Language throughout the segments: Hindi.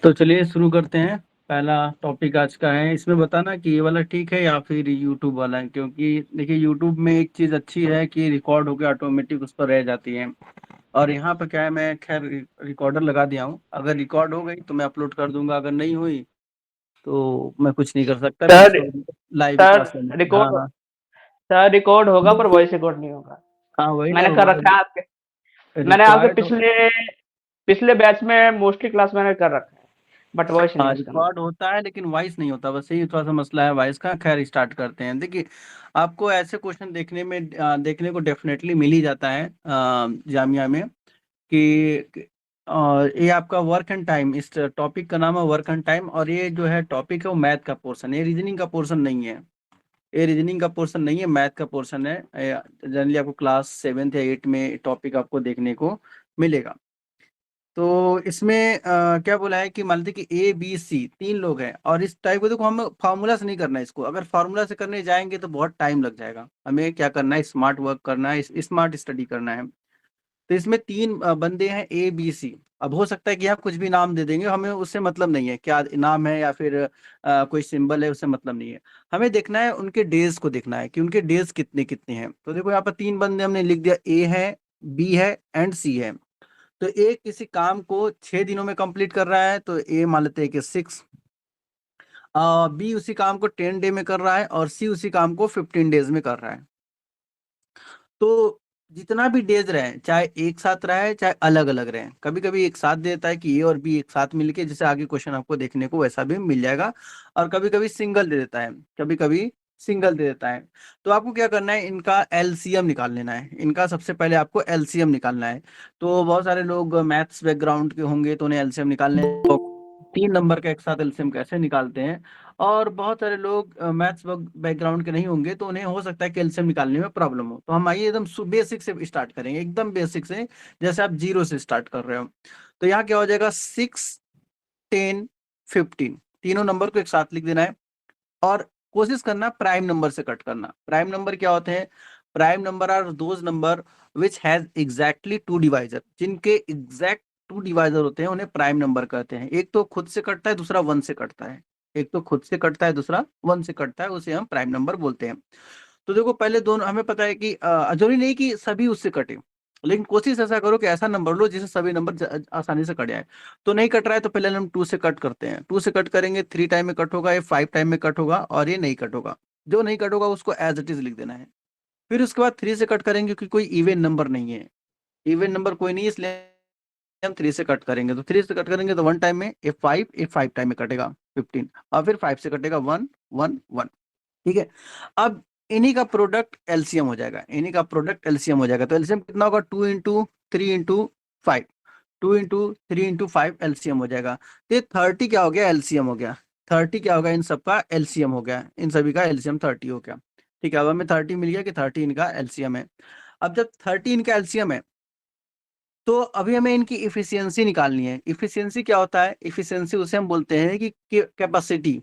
तो चलिए शुरू करते हैं। पहला टॉपिक आज का है, इसमें बताना कि ये वाला ठीक है या फिर यूट्यूब वाला है, क्योंकि देखिए यूट्यूब में एक चीज़ अच्छी है कि रिकॉर्ड होकर ऑटोमेटिक उस पर रह जाती है। और यहाँ पर क्या है, मैं खैर रिकॉर्डर लगा दिया हूँ, अगर रिकॉर्ड हो गई तो मैं अपलोड कर दूंगा, अगर नहीं हुई तो मैं कुछ नहीं कर सकता, फिर सर इसको लाइव ही सर क्लास लेंगे। हाँ रिकॉर्ड हाँ। सर रिकॉर्ड होगा पर वॉइस रिकॉर्ड नहीं होगा। हाँ वही ना, मैंने कर रखा है आपके मैंने आपके रिक्वायर्ड। पिछले पिछले बैच में मोस्टली क्लास मैंने कर रखा है, बट वॉइस नहीं हाँ है उसके अंदर। रिकॉर्ड होता है लेकिन वॉइस नहीं होता, बस यही थोड़ा सा मसला है वॉइस का। खैर स्टार्ट करते हैं। देखिए आपको ऐसे क्वेश्चन देखने को डेफिनेटली मिल ही जाता है जामिया में कि ये आपका वर्क एंड टाइम, इस टॉपिक का नाम है वर्क एंड टाइम, और ये जो है टॉपिक है वो मैथ का पोर्शन है, ये रीजनिंग का पोर्शन नहीं है। ये रीजनिंग का पोर्शन नहीं है, मैथ का पोर्शन है। जनरली आपको क्लास 7th या 8th में टॉपिक आपको देखने को मिलेगा। तो इसमें क्या बोला है कि मान लीजिए कि ए बी सी तीन लोग हैं, और इस टाइप को देखो, हम फार्मूला से नहीं करना है इसको। अगर फार्मूला से करने जाएंगे तो बहुत टाइम लग जाएगा। हमें क्या करना है, स्मार्ट वर्क करना है, स्मार्ट स्टडी करना है। तो इसमें तीन बंदे हैं ए बी सी। अब हो सकता है कि आप कुछ भी नाम दे देंगे, हमें उससे मतलब नहीं है क्या नाम है या फिर कोई सिंबल है, उससे मतलब नहीं है। हमें देखना है उनके डेज को, देखना है कि उनके डेज कितने कितने हैं। तो देखो यहाँ पर तीन बंदे हमने लिख दिया, ए है, बी है एंड सी है। तो ए किसी काम को 6 दिनों में कंप्लीट कर रहा है, तो ए मान लेते हैं कि 6। बी उसी काम को 10 डे में कर रहा है, और सी उसी काम को 15 डेज में कर रहा है। तो जितना भी डेज रहे, चाहे एक साथ रहे चाहे अलग अलग रहे, कभी कभी एक साथ देता है कि ए और बी एक साथ मिलके, जैसे आगे क्वेश्चन आपको देखने को वैसा भी मिल जाएगा। और कभी कभी सिंगल दे देता है, कभी कभी सिंगल दे देता है। तो आपको क्या करना है, इनका एलसीएम निकाल लेना है। इनका सबसे पहले आपको एलसीएम निकालना है। तो बहुत सारे लोग मैथ्स बैकग्राउंड के होंगे तो उन्हें एलसीएम निकालने 3 नंबर का एक साथ एलसीएम कैसे निकालते हैं। और बहुत सारे लोग मैथ्स बैकग्राउंड के नहीं होंगे तो उन्हें हो सकता है कि एलसीएम निकालने में प्रॉब्लम हो। तो हम आइए एकदम बेसिक से स्टार्ट करेंगे, एकदम बेसिक से, जैसे आप जीरो से स्टार्ट कर रहे हो। तो यहाँ क्या हो जाएगा, 6, 10, 15, तीनों नंबर को एक साथ लिख देना है। और कोशिश करना प्राइम नंबर से कट करना। प्राइम नंबर क्या होते हैं, prime number are those number which has exactly two divisor. जिनके एग्जैक्ट टू डिवाइजर होते हैं उन्हें प्राइम नंबर कहते हैं। एक तो खुद से कटता है, दूसरा वन से कटता है। एक तो खुद से कटता है, दूसरा वन से कटता है, उसे हम प्राइम नंबर बोलते हैं। तो देखो पहले दोनों हमें पता है कि जरूरी नहीं कि सभी उससे कटे, लेकिन कोशिश ऐसा करो कि ऐसा नंबर लो जिससे सभी नंबर आसानी से कट जाए। तो नहीं कट रहा है तो पहले हम 2 से कट करते हैं। 2 से कट करेंगे, 3 टाइम में कट होगा, ये 5 टाइम में कट होगा, और ये नहीं कट होगा। जो नहीं कट होगा उसको एज इट इज लिख देना है। फिर उसके बाद 3 से कट करेंगे, क्योंकि कोई इवन नंबर नहीं है, इवन नंबर कोई नहीं है, इसलिए हम 3 से कट करेंगे। तो 3 से कट करेंगे तो 1 टाइम में, ये 5 टाइम में कटेगा 15, और फिर 5 से कटेगा 1 1 1। ठीक है। अब इन्हीं का प्रोडक्ट एलसीएम हो जाएगा, इन्हीं का प्रोडक्ट एलसीएम हो जाएगा। तो एलसीएम कितना होगा, 2 into 3 into 5, 2 into 3 into 5 LCM हो जाएगा। तो ये 30 क्या हो गया, एलसीएम हो गया। 30 क्या होगा, इन सबका एलसीएम हो गया, इन सभी का एलसीएम 30 हो गया। ठीक है, अब हमें 30 मिल गया कि 30 इनका एलसीएम है। अब जब 30 इनका एलसीएम है, तो अभी हमें इनकी इफिशियंसी निकालनी है। इफिशियंसी क्या होता है, इफिशियंसी उसे हम बोलते हैं कि कैपेसिटी,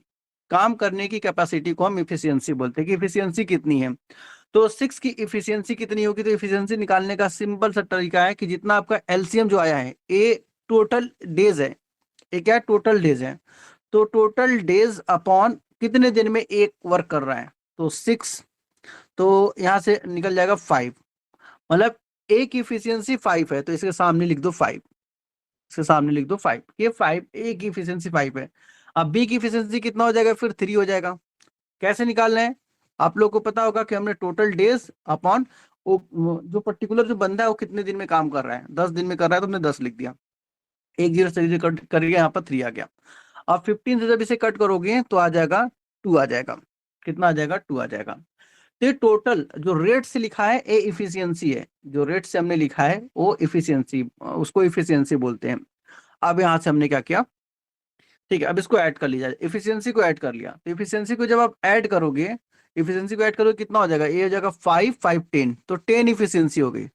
काम करने की कैपेसिटी को हम इफिशियंसी बोलते हैं कि इफिशियंसी कितनी है। तो 6 की इफिशियंसी कितनी होगी, तो इफिशियंसी निकालने का सिंपल सा तरीका है कि जितना आपका एलसीएम जो आया है, ए टोटल डेज है, ए क्या टोटल डेज है, तो टोटल डेज अपॉन कितने दिन में एक वर्क कर रहा है, तो 6। तो यहाँ से निकल जाएगा 5, मतलब ए की इफिशियंसी 5 है, तो इसके सामने लिख दो 5, इसके सामने लिख दो 5, ये 5, ए की इफिशियंसी 5 है। अब बी की इफिशियंसी कितना हो जाएगा, फिर 3 हो जाएगा। कैसे निकालना है, आप लोग को पता होगा कि हमने टोटल डेज अपॉन जो पर्टिकुलर जो बंदा है वो कितने दिन में काम कर रहा है, 10 दिन में कर रहा है, तो हमने 10 लिख दिया। एक जीरो से कट करिए, यहाँ पर 3 आ गया। अब 15 से जब इसे कट करोगे तो आ जाएगा 2 आ जाएगा। कितना आ जाएगा, 2 आ जाएगा। तो ये टोटल जो रेट से लिखा है ए इफिशियंसी है, जो रेट से हमने लिखा है वो इफिशियंसी, उसको इफिशियंसी बोलते हैं। अब यहाँ से हमने क्या किया, ठीक है, अब इसको ऐड कर लिया, इफिशियंसी को ऐड कर लिया। तो इफिशियंसी को जब आप ऐड करोगे, इफिशियंसी को ऐड करोगे कितना हो जाएगा, ये हो जाएगा 5 5 10, तो 10 इफिशियंसी हो गई।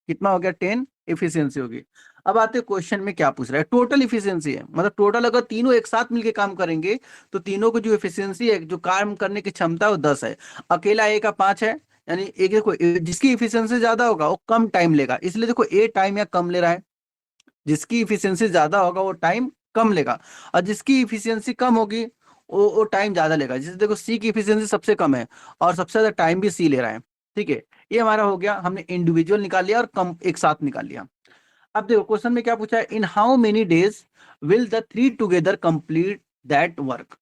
कितना हो गया, 10 इफिशियंसी होगी। अब आते क्वेश्चन में क्या पूछ रहा है, टोटल इफिशियंसी है, मतलब टोटल अगर तीनों एक साथ मिलके काम करेंगे तो तीनों को जो इफिशियंसी है, जो काम करने की क्षमता है वो 10 है। अकेला ए का 5 है, यानी एक देखो जिसकी इफिशियंसी ज्यादा होगा वो कम टाइम लेगा, इसलिए देखो ए टाइम या कम ले रहा है, जिसकी इफिशियंसी ज्यादा होगा वो टाइम कम लेगा, और जिसकी इफिशियंसी कम होगी वो टाइम ज्यादा लेगा। जैसे देखो सी की इफिशियंसी सबसे कम है और सबसे ज्यादा टाइम भी सी ले रहा है। ठीक है, ये हमारा हो गया, हमने इंडिविजुअल निकाल लिया और कम एक साथ निकाल लिया। अब देखो क्वेश्चन में क्या पूछा है, इन how many days will the three together complete that work,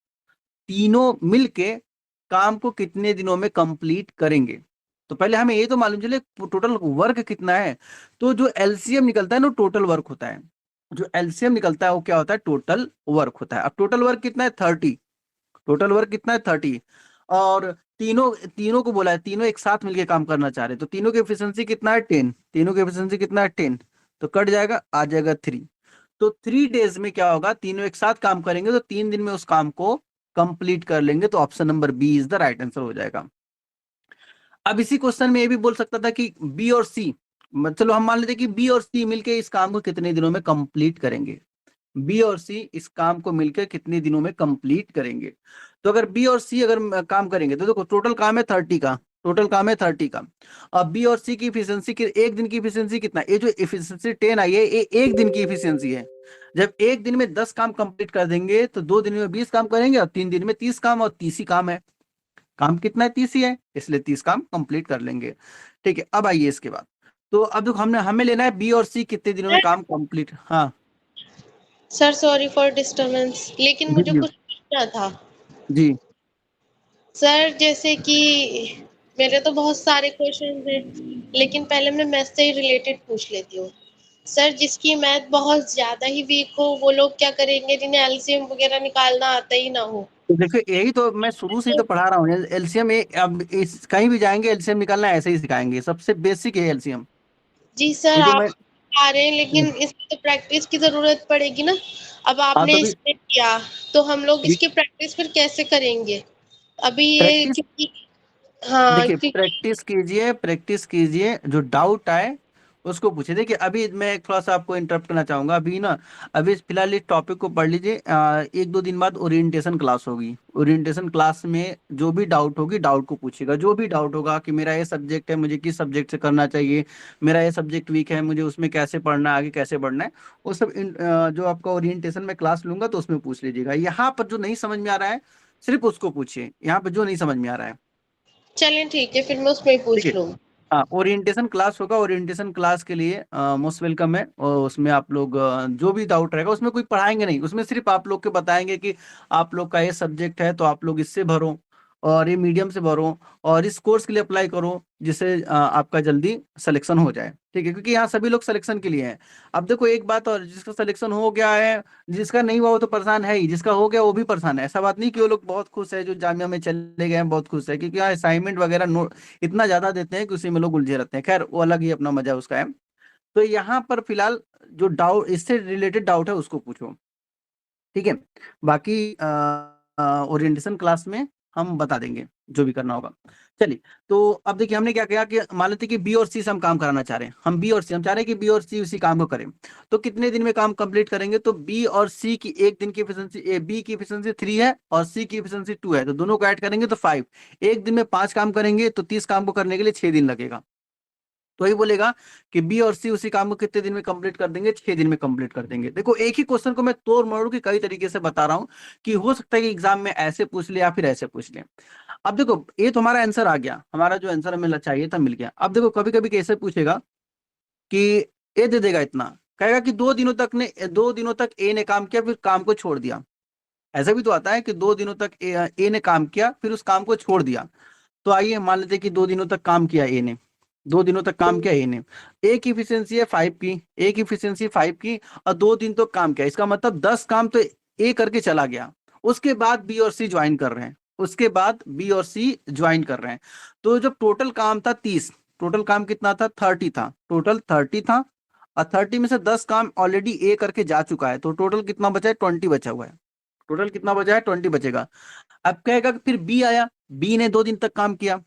तीनों मिलके काम को कितने दिनों में कंप्लीट करेंगे। तो पहले हमें ये तो मालूम चले टोटल वर्क कितना है। तो जो एलसीएम निकलता है ना टोटल वर्क होता है, जो एलसीएम निकलता है वो क्या होता है, टोटल वर्क होता है। अब टोटल वर्क कितना है 30, टोटल वर्क कितना है 30, और तीनों तीनों को बोला है, तीनों एक साथ मिलके काम करना चाह रहे हैं, तो तीनों की एफिशिएंसी कितना है 10, तीनों की एफिशिएंसी कितना है 10, तो कट जाएगा, आ जाएगा 3। तो 3 डेज में क्या होगा, तीनों एक साथ काम करेंगे तो 3 दिन में उस काम को कंप्लीट कर लेंगे, तो option number B is the right answer हो जाएगा। अब इसी क्वेश्चन में ये भी बोल सकता था कि बी और सी, चलो हम मान लेते कि बी और सी मिलके इस काम को कितने दिनों में कंप्लीट करेंगे, बी और सी इस काम को मिलकर कितने दिनों में कंप्लीट करेंगे। तो अगर बी और सी अगर काम करेंगे तो देखो टोटल काम है 30 का, टोटल काम है 30 का। अब बी और सी की इफिशियंसी एक दिन की इफिशियंसी कितना, ये जो इफिशियंसी 10 आई है ये एक दिन की इफिशियंसी है। जब एक दिन में 10 काम कंप्लीट कर देंगे तो 2 दिन में 20 काम करेंगे और 3 दिन में 30 काम, और 30 ही काम है, काम कितना है 30 ही है, इसलिए 30 काम कंप्लीट कर लेंगे। ठीक है, अब आइए इसके बाद, तो अब देखो हमने हमें लेना है बी और सी कितने दिनों में काम कंप्लीट। हाँ सर सॉरी फॉर डिस्टरबेंस, लेकिन जी मुझे जी कुछ पूछना था। जी सर जैसे कि मेरे तो बहुत सारे क्वेश्चन हैं, लेकिन पहले मैं मैथ से ही रिलेटेड पूछ लेती हूँ। सर जिसकी मैथ बहुत ज्यादा ही वीक हो वो लोग क्या करेंगे, जिन्हें एलसीएम वगैरह निकालना आता ही ना हो। तो देखो यही तो मैं शुरू से ही तो पढ़ा रहा हूँ, एलसीएम। अब इस कहीं भी जाएंगे एलसीएम निकालना ऐसे ही सिखाएंगे, सबसे बेसिक है एलसीएम। जी सर ये जो आप मैं आ रहे हैं, लेकिन इसमें तो प्रैक्टिस की जरूरत पड़ेगी ना। अब हाँ तो आपने अभी इसमें किया तो हम लोग इसकी प्रैक्टिस फिर कैसे करेंगे अभी ये, प्रैक्टिस, क्योंकि हाँ देखिए क्योंकि प्रैक्टिस कीजिए, प्रैक्टिस कीजिए, जो डाउट आए उसको पूछिए। देखिए अभी मैं थोड़ा सा आपको इंटरप्ट करना चाहूंगा अभी ना, अभी फिलहाल इस टॉपिक को पढ़ लीजिए। 1-2 दिन बाद ओरिएंटेशन क्लास होगी, ओरिएंटेशन क्लास में जो भी डाउट होगी डाउट को पूछिएगा, जो भी डाउट होगा कि मेरा ये सब्जेक्ट है मुझे किस सब्जेक्ट से करना चाहिए, मेरा ये सब्जेक्ट वीक है मुझे उसमें कैसे पढ़ना है, आगे कैसे बढ़ना है, वो सब जो आपका ओरिएंटेशन में क्लास लूंगा तो उसमें पूछ लीजिएगा। यहाँ पर जो नहीं समझ में आ रहा है सिर्फ उसको पूछिए, यहाँ पर जो नहीं समझ में आ रहा है। चलें ठीक है, फिर मैं उसमें ही ठीक है, पूछ लूंगी। हाँ ओरिएंटेशन क्लास होगा, ओरिएंटेशन क्लास के लिए मोस्ट वेलकम है, और उसमें आप लोग जो भी डाउट रहेगा उसमें कोई पढ़ाएंगे नहीं, उसमें सिर्फ आप लोग के बताएंगे कि आप लोग का ये सब्जेक्ट है तो आप लोग इससे भरो और ये मीडियम से भरो और इस कोर्स के लिए अप्लाई करो, जिससे आपका जल्दी सिलेक्शन हो जाए। ठीक है, क्योंकि यहाँ सभी लोग सिलेक्शन के लिए हैं। अब देखो एक बात और, जिसका सिलेक्शन हो गया है, जिसका नहीं हुआ वो तो परेशान है ही, जिसका हो गया वो भी परेशान है। ऐसा बात नहीं कि वो लोग बहुत खुश है जो जामिया में चले गए हैं बहुत खुश है, क्योंकि यहाँ असाइनमेंट वगैरह इतना ज्यादा देते हैं कि उसी में लोग उलझे रहते हैं। खैर वो अलग ही अपना मजा उसका है। तो यहाँ पर फिलहाल जो डाउट इससे रिलेटेड डाउट है उसको पूछो। ठीक है, बाकी ओरिएंटेशन क्लास में हम बता देंगे जो भी करना होगा। चलिए, तो अब देखिए हमने क्या किया कि मान लेते कि बी और सी से हम काम कराना चाह रहे हैं, हम बी और सी हम चाह रहे हैं कि बी और सी उसी काम को करें। तो कितने दिन में काम कंप्लीट करेंगे, तो बी और सी की एक दिन की एफिशिएंसी, बी की एफिशिएंसी 3 है और सी की एफिशिएंसी 2 है, तो दोनों को ऐड करेंगे तो 5। एक दिन में 5 काम करेंगे तो 30 काम को करने के लिए 6 दिन लगेगा। तो वही बोलेगा कि बी और सी उसी काम को कितने दिन में कंप्लीट कर देंगे, 6 दिन में कंप्लीट कर देंगे। देखो एक ही क्वेश्चन को मैं तोड़ मरोड़ के कई तरीके से बता रहा हूं, कि हो सकता है कि एग्जाम में ऐसे पूछ ले या फिर ऐसे पूछ ले। अब देखो ये तो हमारा आंसर आ गया, हमारा जो आंसर हमें चाहिए था मिल गया। अब देखो कभी कभी कैसे पूछेगा कि ए दे देगा इतना, कहेगा कि 2 दिनों तक ए ने काम किया फिर काम को छोड़ दिया। ऐसा भी तो आता है कि 2 दिनों तक ए ने काम किया फिर उस काम को छोड़ दिया। तो आइए मान लेते हैं कि 2 दिनों तक काम किया ए ने, 2 दिनों तक काम किया ए ने, ए की इफिशियंसी है 5 की, ए की इफिशियंसी 5 की, और 2 दिन तो काम किया, इसका मतलब 10 काम तो ए करके चला गया। उसके बाद बी और सी ज्वाइन कर रहे हैं, उसके बाद बी और सी ज्वाइन कर रहे हैं। तो जब टोटल काम था 30, टोटल काम कितना था 30 था, टोटल 30 था, और 30 में से 10 काम ऑलरेडी ए करके जा चुका है, तो टोटल कितना बचा है 20 बचा हुआ है, टोटल कितना बचा है 20 बचेगा। अब कहेगा कि फिर बी आया, बी ने 2 दिन तक काम किया,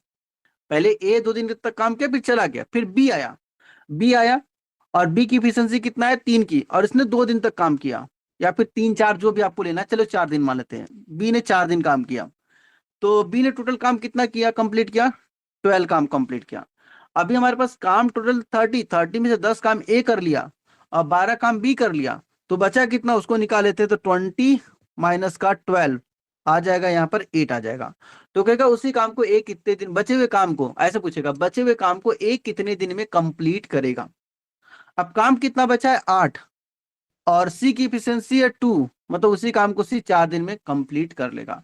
पहले ए 2 दिन तक काम किया फिर चला गया, फिर बी आया, बी आया और बी की इफिशियंसी कितना है 3 की, और इसने 2 दिन तक काम किया, या फिर 3-4 जो भी आपको लेना है, चलो 4 दिन मान लेते हैं, बी ने 4 दिन काम किया। तो बी ने टोटल काम कितना किया कंप्लीट किया, 12 काम कंप्लीट किया। अभी हमारे पास काम टोटल 30 में से 10 काम ए कर लिया और 12 काम बी कर लिया, तो बचा कितना, उसको निकाल लेते हैं। तो 20 माइनस का 12 आ जाएगा, यहाँ पर 8 आ जाएगा। तो कहेगा उसी काम को एक कितने दिन, बचे हुए काम को ऐसे पूछेगा, बचे हुए काम को एक कितने दिन में कंप्लीट करेगा। अब काम कितना बचा है, 8, और सी की इफिशियंसी है 2, मतलब उसी काम को सी 4 दिन में कंप्लीट कर लेगा।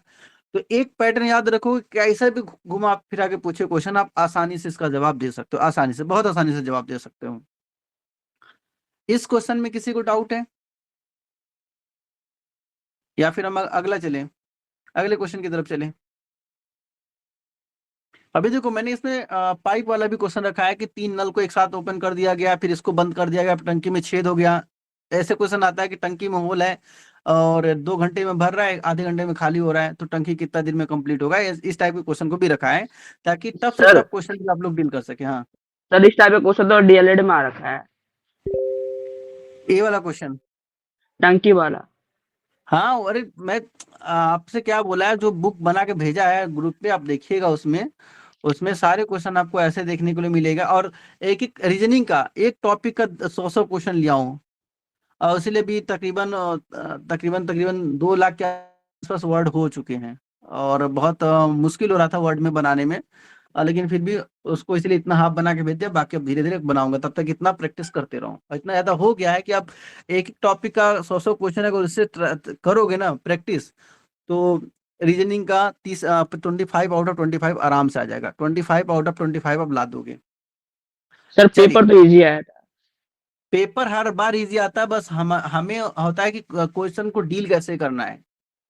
तो एक पैटर्न याद रखो, कैसे भी घुमा फिरा के पूछे क्वेश्चन, आप आसानी से इसका जवाब दे सकते हो, आसानी से, बहुत आसानी से जवाब दे सकते हो। इस क्वेश्चन में किसी को डाउट है, या फिर हम अगला चले, अगले क्वेश्चन की तरफ चले। अभी देखो मैंने इसमें पाइप वाला भी क्वेश्चन रखा है कि 3 नल को एक साथ ओपन कर दिया गया, फिर इसको बंद कर दिया गया, टंकी में छेद हो गया। ऐसे क्वेश्चन आता है कि टंकी में होल है और 2 घंटे में भर रहा है, आधे घंटे में खाली हो रहा है, तो टंकी कितना दिन में कंप्लीट होगा। इस टाइप के क्वेश्चन को भी रखा है, ताकि टफ से सर टफ क्वेश्चन भी आप लोग डील कर सके। हाँ, सर इस टाइप का क्वेश्चन तो डीएलएड में आ रखा है, ए वाला क्वेश्चन। टंकी वाला। हाँ, अरे मैं आपसे क्या बोला है, जो बुक बना के भेजा है ग्रुप पे, आप देखिएगा, उसमें उसमें सारे क्वेश्चन आपको ऐसे देखने को मिलेगा। और एक एक रीजनिंग का, एक टॉपिक का 100 क्वेश्चन लिया हूँ, और इसलिए भी तकरीबन तकरीबन तकरीबन 2 लाख के आसपास वर्ड हो चुके हैं, और बहुत मुश्किल हो रहा था वर्ड में बनाने में। लेकिन फिर भी उसको इसलिए इतना हाफ बना के भेज दिया, बाकी अब धीरे धीरे बनाऊंगा, तब तक इतना प्रैक्टिस करते रहो। और इतना ज्यादा हो गया है कि आप एक एक टॉपिक का 100 क्वेश्चन अगर उससे करोगे ना प्रैक्टिस, तो रीजनिंग का 25 आउट ऑफ 25 आराम से आ जाएगा, 25 आउट ऑफ 25 आप ला दोगे। सर चलिए, पेपर तो इजी आया था। पेपर हर बार इजी आता है, बस हमें होता है कि क्वेश्चन को डील कैसे करना है।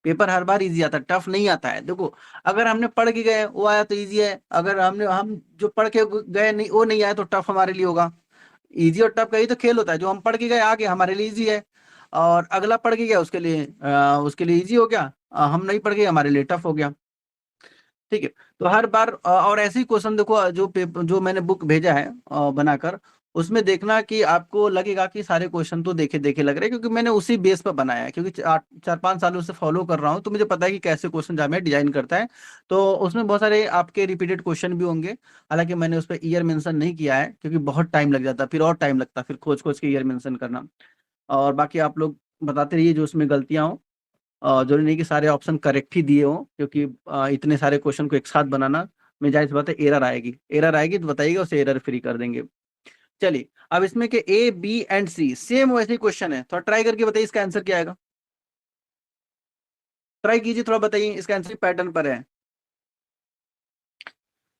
पेपर हर बार इजी आता है, टफ नहीं आता है। देखो, अगर हमने पढ़ के गए वो आया तो इजी है, अगर हम जो पढ़ के गए नहीं, वो नहीं आया, तो टफ हमारे लिए होगा। इजी और टफ का ही तो खेल होता है, जो हम पढ़ के गए आगे हमारे लिए इजी है, और अगला पढ़ के गया उसके लिए इजी हो गया, हम नहीं पढ़ के हमारे लिए टफ हो गया। ठीक है, तो हर बार और ऐसे ही क्वेश्चन देखो, जो पेपर जो मैंने बुक भेजा है बनाकर, उसमें देखना कि आपको लगेगा कि सारे क्वेश्चन तो देखे देखे लग रहे हैं, क्योंकि मैंने उसी बेस पर बनाया है, क्योंकि 4-5 सालों से फॉलो कर रहा हूँ, तो मुझे पता है कि कैसे क्वेश्चन जामे डिजाइन करता है। तो उसमें बहुत सारे आपके रिपीटेड क्वेश्चन भी होंगे, हालांकि मैंने उस पर ईयर मेंशन नहीं किया है, क्योंकि बहुत टाइम लग जाता, फिर और टाइम लगता, फिर खोज खोज के ईयर मेंशन करना। और बाकी आप लोग बताते रहिए जो उसमें गलतियां हो, जरूरी नहीं कि सारे ऑप्शन करेक्ट ही दिए हो, क्योंकि इतने सारे क्वेश्चन को एक साथ बनाना में जाहिर सी बात है एरर आएगी, एरर आएगी तो बताइएगा, उसे एरर फ्री कर देंगे। चलिए, अब इसमें के A B and C same वैसे ही क्वेश्चन है, थोड़ा ट्राई करके बताइए इसका आंसर क्या आएगा। ट्राई कीजिए, थोड़ा बताइए, इसका आंसर पैटर्न पर है।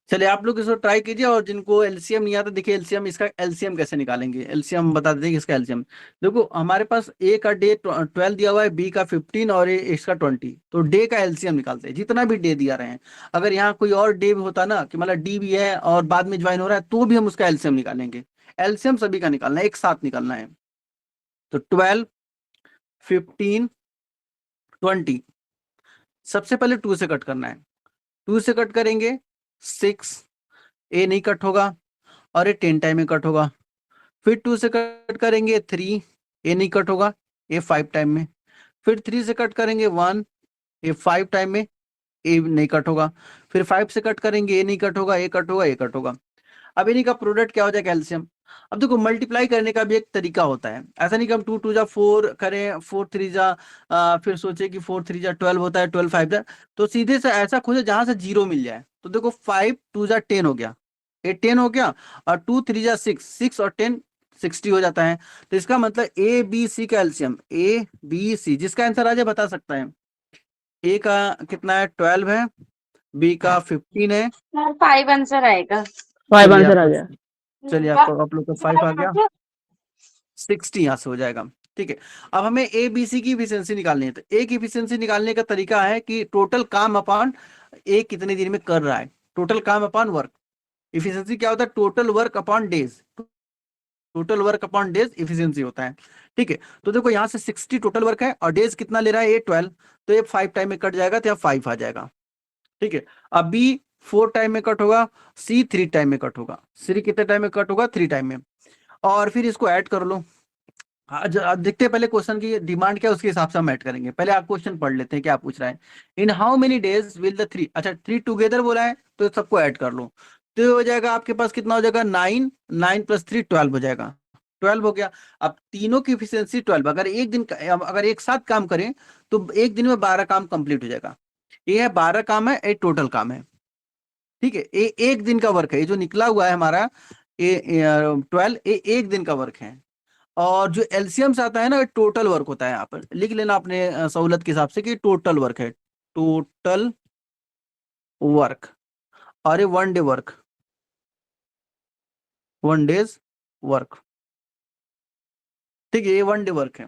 चलिए, आप लोग इसको ट्राई कीजिए, और जिनको एलसीएम नहीं आता, देखिए एलसीएम, इसका एलसीएम कैसे निकालेंगे, एलसीएम बता देते हैं इसका एलसीएम। देखो, हमारे पास ए का डे 12 दिया हुआ है, बी का 15 और इसका 20, तो डे का एलसीएम निकालते हैं, जितना भी डे दिया रहे हैं। अगर यहाँ कोई और डे भी होता ना, कि मतलब डी भी है और बाद में ज्वाइन हो रहा है, तो भी हम उसका एलसीएम निकालेंगे। एलसीएम सभी का निकालना है, एक साथ निकालना है। तो 12, 15, 20, सबसे पहले 2 से कट करना है, 2 से कट करेंगे 6, ए नहीं कट होगा, और ये 10 टाइम में कट होगा। फिर 2 से कट करेंगे 3, ए नहीं कट होगा, ए 5 टाइम में। फिर 3 से कट करेंगे 1, ए 5 टाइम में, ए नहीं कट होगा। फिर 5 से कट करेंगे, ए नहीं कट होगा, ए कट होगा, ए कट होगा। अब इन्हीं का प्रोडक्ट क्या हो जाएगा, कैल्शियम। अब देखो, मल्टीप्लाई करने का भी एक तरीका होता है, ऐसा नहीं कि हम 2 2 जा 4 करें, 4 3 जा फिर सोचे कि 4 3 जा 12 होता है, 12 5 जा, तो सीधे से ऐसा खोजे जहां से 0 मिल जाए। तो देखो, 5 2 जा 10 हो गया, ये 10 हो गया, और 2 3 जा 6, 6 और 10 60 हो जाता है। तो इसका मतलब ए बी सी का एल्सियम, ए बी सी, जिसका आंसर आ जाए बता सकता है। ए का कितना है, 12 है, बी का 15 है। 5 आंसर आएगा। 5 चलिए आंसर आ आपका, गया। चलिए आपका आप लोग का 5 आ गया, 60 यहाँ से हो जाएगा। ठीक है, अब हमें ए बी सी की इफिशियंसी निकालनी है। तो ए की इफिशियंसी निकालने का तरीका है कि टोटल काम अपॉन ए कितने दिन में कर रहा है, टोटल काम अपॉन वर्क। इफिशियंसी क्या होता है, total work upon days, total work upon days efficiency होता है। ठीक है, तो देखो यहाँ से 60 टोटल वर्क है, और डेज कितना ले रहा है, ए 12, तो ये 5 टाइम में कट जाएगा, तो यहाँ 5 आ जाएगा। ठीक है, अब बी 4 टाइम में कट होगा, सी 3 टाइम में कट होगा, सी कितने टाइम में कट होगा, 3 टाइम में। और फिर इसको ऐड कर लो। देखते हैं पहले क्वेश्चन की डिमांड क्या है, उसके हिसाब से हम ऐड करेंगे। पहले आप क्वेश्चन पढ़ लेते हैं, क्या पूछ रहा है। इन how many days will the 3, अच्छा 3 टुगेदर बोला है, तो सबको ऐड कर लो। तो हो जाएगा आपके पास कितना हो जाएगा, 9, 9 + 3 12 हो जाएगा, 12 हो गया। अब तीनों की इफिशियंसी 12, अगर एक दिन अगर एक साथ काम करें तो एक दिन में 12 काम कंप्लीट हो जाएगा। ये है 12 काम है, ये टोटल काम है, ठीक है। ये एक दिन का वर्क है, ये जो निकला हुआ है हमारा ये 12, ये एक दिन का वर्क है। और जो एलसीएम से आता है ना, टोटल वर्क होता है। यहाँ पर लिख लेना अपने सहूलत के हिसाब से कि टोटल वर्क है, टोटल वर्क। और ये 1 डे वर्क, 1 डेज वर्क, ठीक है। ये 1 डे वर्क है,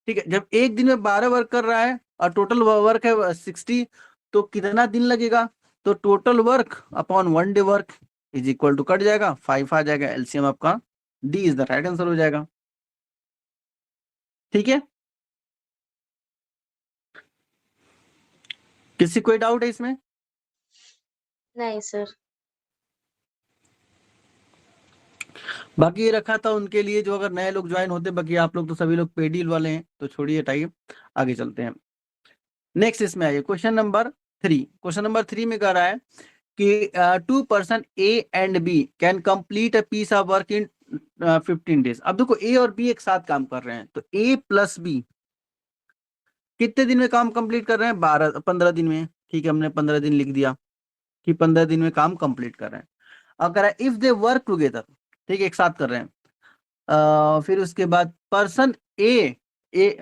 ठीक है। जब एक दिन में 12 वर्क कर रहा है और टोटल वर्क है 60, तो कितना दिन लगेगा? तो total work upon 1 day work is equal to cut जाएगा 5 आ जाएगा। एलसीएम आपका D is the right answer हो जाएगा, ठीक है। किसी कोई डाउट है इसमें? नहीं सर। बाकी ये रखा था उनके लिए जो अगर नए लोग ज्वाइन होते, बाकी आप लोग तो सभी लोग पेडील वाले हैं, तो छोड़िए हटाइए, आगे चलते हैं। नेक्स्ट इसमें आइए क्वेश्चन नंबर 3। क्वेश्चन नंबर 3 में कह रहा है कि 2 person A and B can complete a piece of work in 15 days. अब देखो ए और बी एक साथ काम कर रहे हैं, तो ए प्लस बी कितने दिन में काम कंप्लीट कर रहे हैं? 15 दिन में, ठीक है। हमने 15 दिन लिख दिया कि 15 दिन में काम कंप्लीट कर रहे हैं। अगर इफ दे वर्क टुगेदर, ठीक है, एक साथ कर रहे हैं। फिर उसके बाद पर्सन ए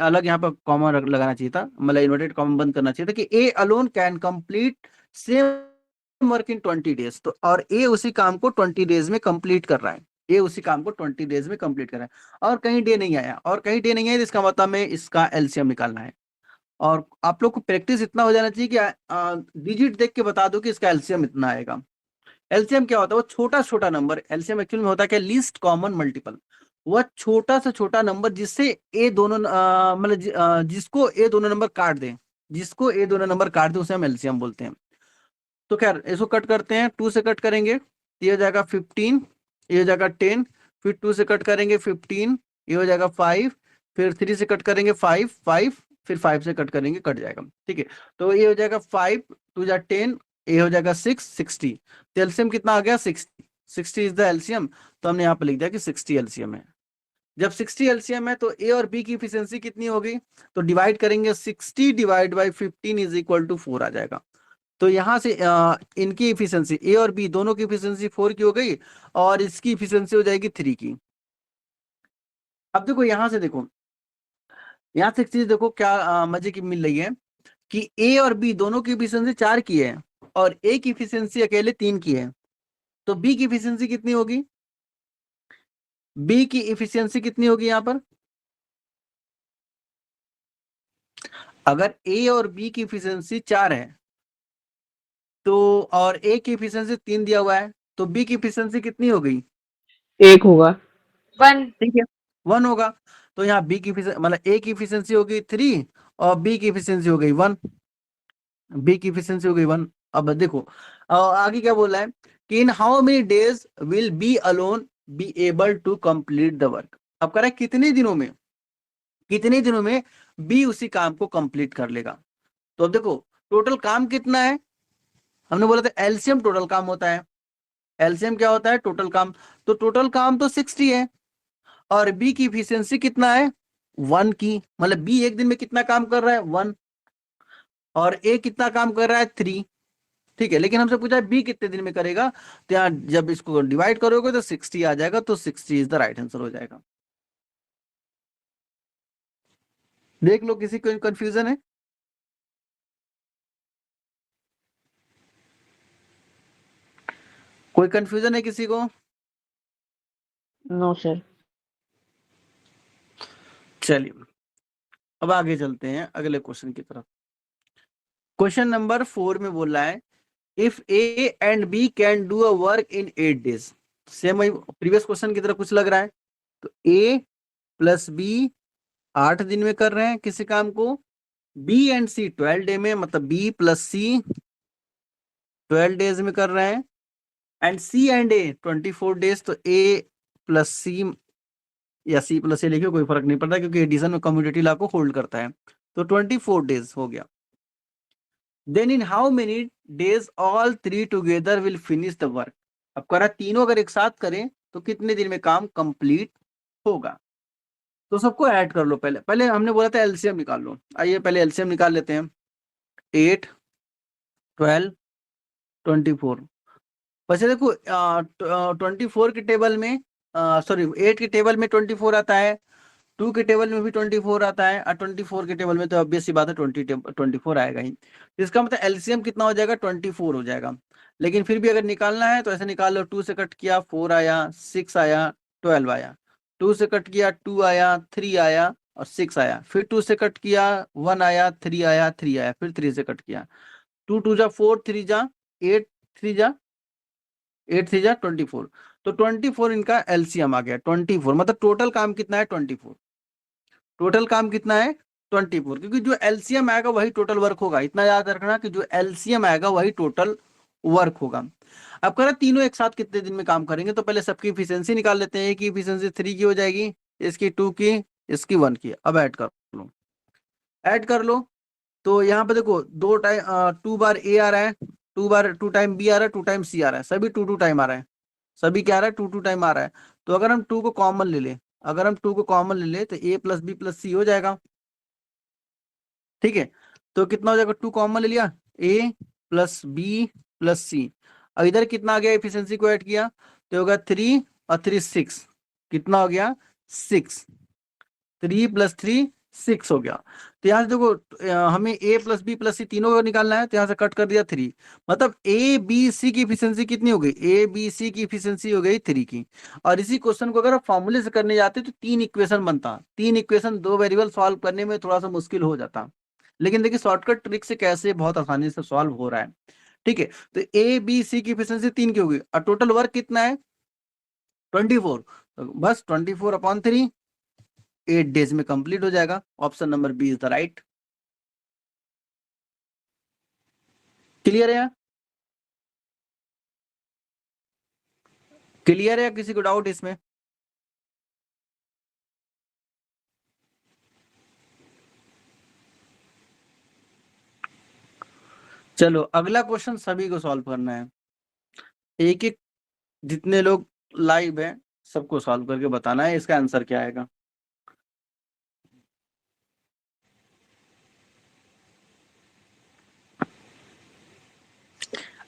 अलग यहाँ पर कॉमा लगाना चाहिए था, मतलब इन्वर्टेड कॉमा बंद करना चाहिए था कि A alone can complete same work in 20 days. तो और ए उसी काम को 20 डेज में कंप्लीट कर रहा है, ए उसी काम को 20 डेज में कंप्लीट कर रहा है। और कहीं डे नहीं आया, और कहीं डे नहीं आया, तो इसका मतलब में इसका एलसीएम निकालना है। और आप लोग को प्रैक्टिस इतना हो जाना चाहिए कि डिजिट देख के बता दो कि इसका एलसीएम इतना आएगा। एलसीएम क्या होता है? वो छोटा छोटा नंबर। एलसीएम एक्चुअल में होता है क्या? Least common multiple. वह छोटा से छोटा नंबर जिससे ए दोनों मतलब जिसको ए दोनों नंबर काट दें, जिसको ए दोनों नंबर काट दें उसे हम एलसीएम बोलते हैं। तो खैर इसको कट करते हैं, 2 से कट करेंगे, ये हो जाएगा 15, ये हो जाएगा 10, फिर 2 से कट करेंगे 15, ये हो जाएगा 5, फिर 3 से कट करेंगे 5, 5, फिर 5 से कट करेंगे, कट जाएगा, ठीक है। तो ये हो जाएगा 5, 2 जा 10, ये हो जाएगा 6, 60। तो एलसीएम कितना आ गया? 60। 60 इज द एलसीएम। तो हमने यहाँ पे लिख दिया कि 60 एलसीएम है। जब 60 एलसीएम है तो ए और बी की इफिशियंसी कितनी होगी? तो डिवाइड करेंगे, 60 divide by 15 is equal to 4 आ जाएगा। तो यहां से इनकी इफिशियंसी ए और बी दोनों की इफिशियंसी 4 की हो गई, और इसकी इफिशियंसी हो जाएगी 3 की। अब देखो यहां से, देखो यहां से एक चीज देखो क्या मजे की मिल रही है कि ए और बी दोनों की इफिशियंसी 4 की है और ए की इफिशियंसी अकेले 3 की है। तो बी की इफिशियंसी कितनी होगी? बी की इफिशियंसी कितनी होगी यहां पर? अगर ए और बी की इफिशियंसी 4 है तो, और ए की इफिशियंसी 3 दिया हुआ है, तो बी की इफिशियंसी कितनी हो गई? 1 होगा। 1। ठीक है, 1 होगा। तो यहाँ बी की मतलब ए की इफिशियंसी हो गई 3 और बी की इफिशियंसी हो गई 1। बी की इफिशियंसी हो गई 1। अब देखो आगे क्या बोला है कि in how many days will B alone be able to complete the work. अब कह रहा है कितने दिनों में, कितने दिनों में बी उसी काम को कंप्लीट कर लेगा। तो अब देखो टोटल काम कितना है, हमने बोला था एलसीएम टोटल काम होता है। एलसीएम क्या होता है? टोटल काम। तो टोटल काम तो 60 है और बी की इफिशियंसी कितना है? 1 की, मतलब बी एक दिन में कितना काम कर रहा है? 1। और ए कितना काम कर रहा है? 3। ठीक है, लेकिन हमसे पूछा है बी कितने दिन में करेगा, तो यहाँ जब इसको डिवाइड करोगे तो 60 आ जाएगा, तो 60 इज द राइट आंसर हो जाएगा। देख लो किसी को कंफ्यूजन है? कोई कंफ्यूजन है किसी को? No sir. चलिए अब आगे चलते हैं अगले क्वेश्चन की तरफ। क्वेश्चन नंबर 4 में बोल रहा है if A and B can do a work in 8 days. Same previous question की तरह कुछ लग रहा है। तो ए प्लस बी 8 दिन में कर रहे हैं किसी काम को, बी एंड सी 12 डे में, मतलब बी प्लस सी 12 डेज में कर रहे हैं, and C and A 24 days. तो ए प्लस सी या सी प्लस ए लिखिए, कोई फर्क नहीं पड़ता क्योंकि एडिशन में कम्यूटेटिव लॉ को होल्ड करता है। तो 24 डेज हो गया। Then in how many days all 3 together will finish the work. अब कह रहा तीनों अगर एक साथ करें तो कितने दिन में काम कंप्लीट होगा। तो सबको ऐड कर लो। पहले पहले हमने बोला था एलसीएम निकाल लो। आइए पहले एलसीएम निकाल लेते हैं। 8, 12, 24। वैसे देखो 24 के टेबल में सॉरी 8 के टेबल में 24 आता है, 2 के टेबल में भी 24 आता है, और 24 के टेबल में तो ऑब्वियस सी बात है 24 आएगा ही। इसका मतलब एलसीएम कितना हो जाएगा? 24 हो जाएगा। लेकिन फिर भी अगर निकालना है तो ऐसे निकाल लो, 2 से कट किया 4 आया, 6 आया, 12 आया, 2 से कट किया 2 आया, 3 आया और 6 आया, फिर 2 से कट किया 1 आया, 3 आया, 3 आया, फिर 3 से कट किया, 2 2 जा 4, 3 जा 8, 3 जा 8 3 जा 24। तो 24 इनका एलसीएम आ गया। 24 मतलब टोटल काम कितना है? 24। टोटल काम कितना है? 24, क्योंकि जो एलसीएम आएगा वही टोटल वर्क होगा। इतना याद रखना कि जो एलसीएम आएगा वही टोटल वर्क होगा। अब कह रहा तीनों एक साथ कितने दिन में काम करेंगे, तो पहले सबकी इफिशियंसी निकाल लेते हैं। एक की इफिशियंसी 3 की हो जाएगी, इसकी 2 की, इसकी 1 की। अब ऐड कर लो, ऐड कर लो। तो यहाँ पे देखो 2 बार ए आ रहा है, 2 टाइम बी आ रहा है, 2 टाइम सी आ रहा है, सभी 2 2 टाइम आ रहा है। सभी क्या आ रहा है? 2 2 टाइम आ रहा है। तो अगर हम 2 को कॉमन ले ले, अगर हम 2 को कॉमन ले ले तो ए प्लस बी प्लस सी हो जाएगा। ठीक है, तो कितना हो जाएगा? 2 कॉमन ले लिया, ए प्लस बी प्लस सी। अब इधर कितना आ गया? एफिशिएंसी को ऐड किया तो होगा 3 और 3 6। कितना हो गया? 6। 3 + 3 6 हो गया। तो यहाँ से देखो हमें a प्लस बी प्लस सी तीनों को निकालना है, तो यहाँ से कट कर दिया 3। मतलब ए बी सी की इफिशियंसी कितनी हो गई? ए बी सी की इफिशियंसी हो गई 3 की। और इसी क्वेश्चन को अगर आप फॉर्मूले से करने जाते तो 3 इक्वेशन बनता। 3 इक्वेशन 2 वेरिएबल सॉल्व करने में थोड़ा सा मुश्किल हो जाता, लेकिन देखिए शॉर्टकट ट्रिक से कैसे बहुत आसानी से सॉल्व हो रहा है। ठीक है, तो ए बी सी की इफिशियंसी 3 की होगी और टोटल वर्क कितना है? 24। तो बस 24/3 8 डेज में कंप्लीट हो जाएगा। Option number B is the right. Clear है? क्लियर है? किसी को डाउट इसमें? चलो अगला क्वेश्चन सभी को सॉल्व करना है। एक एक जितने लोग लाइव हैं सबको सॉल्व करके बताना है इसका आंसर क्या आएगा।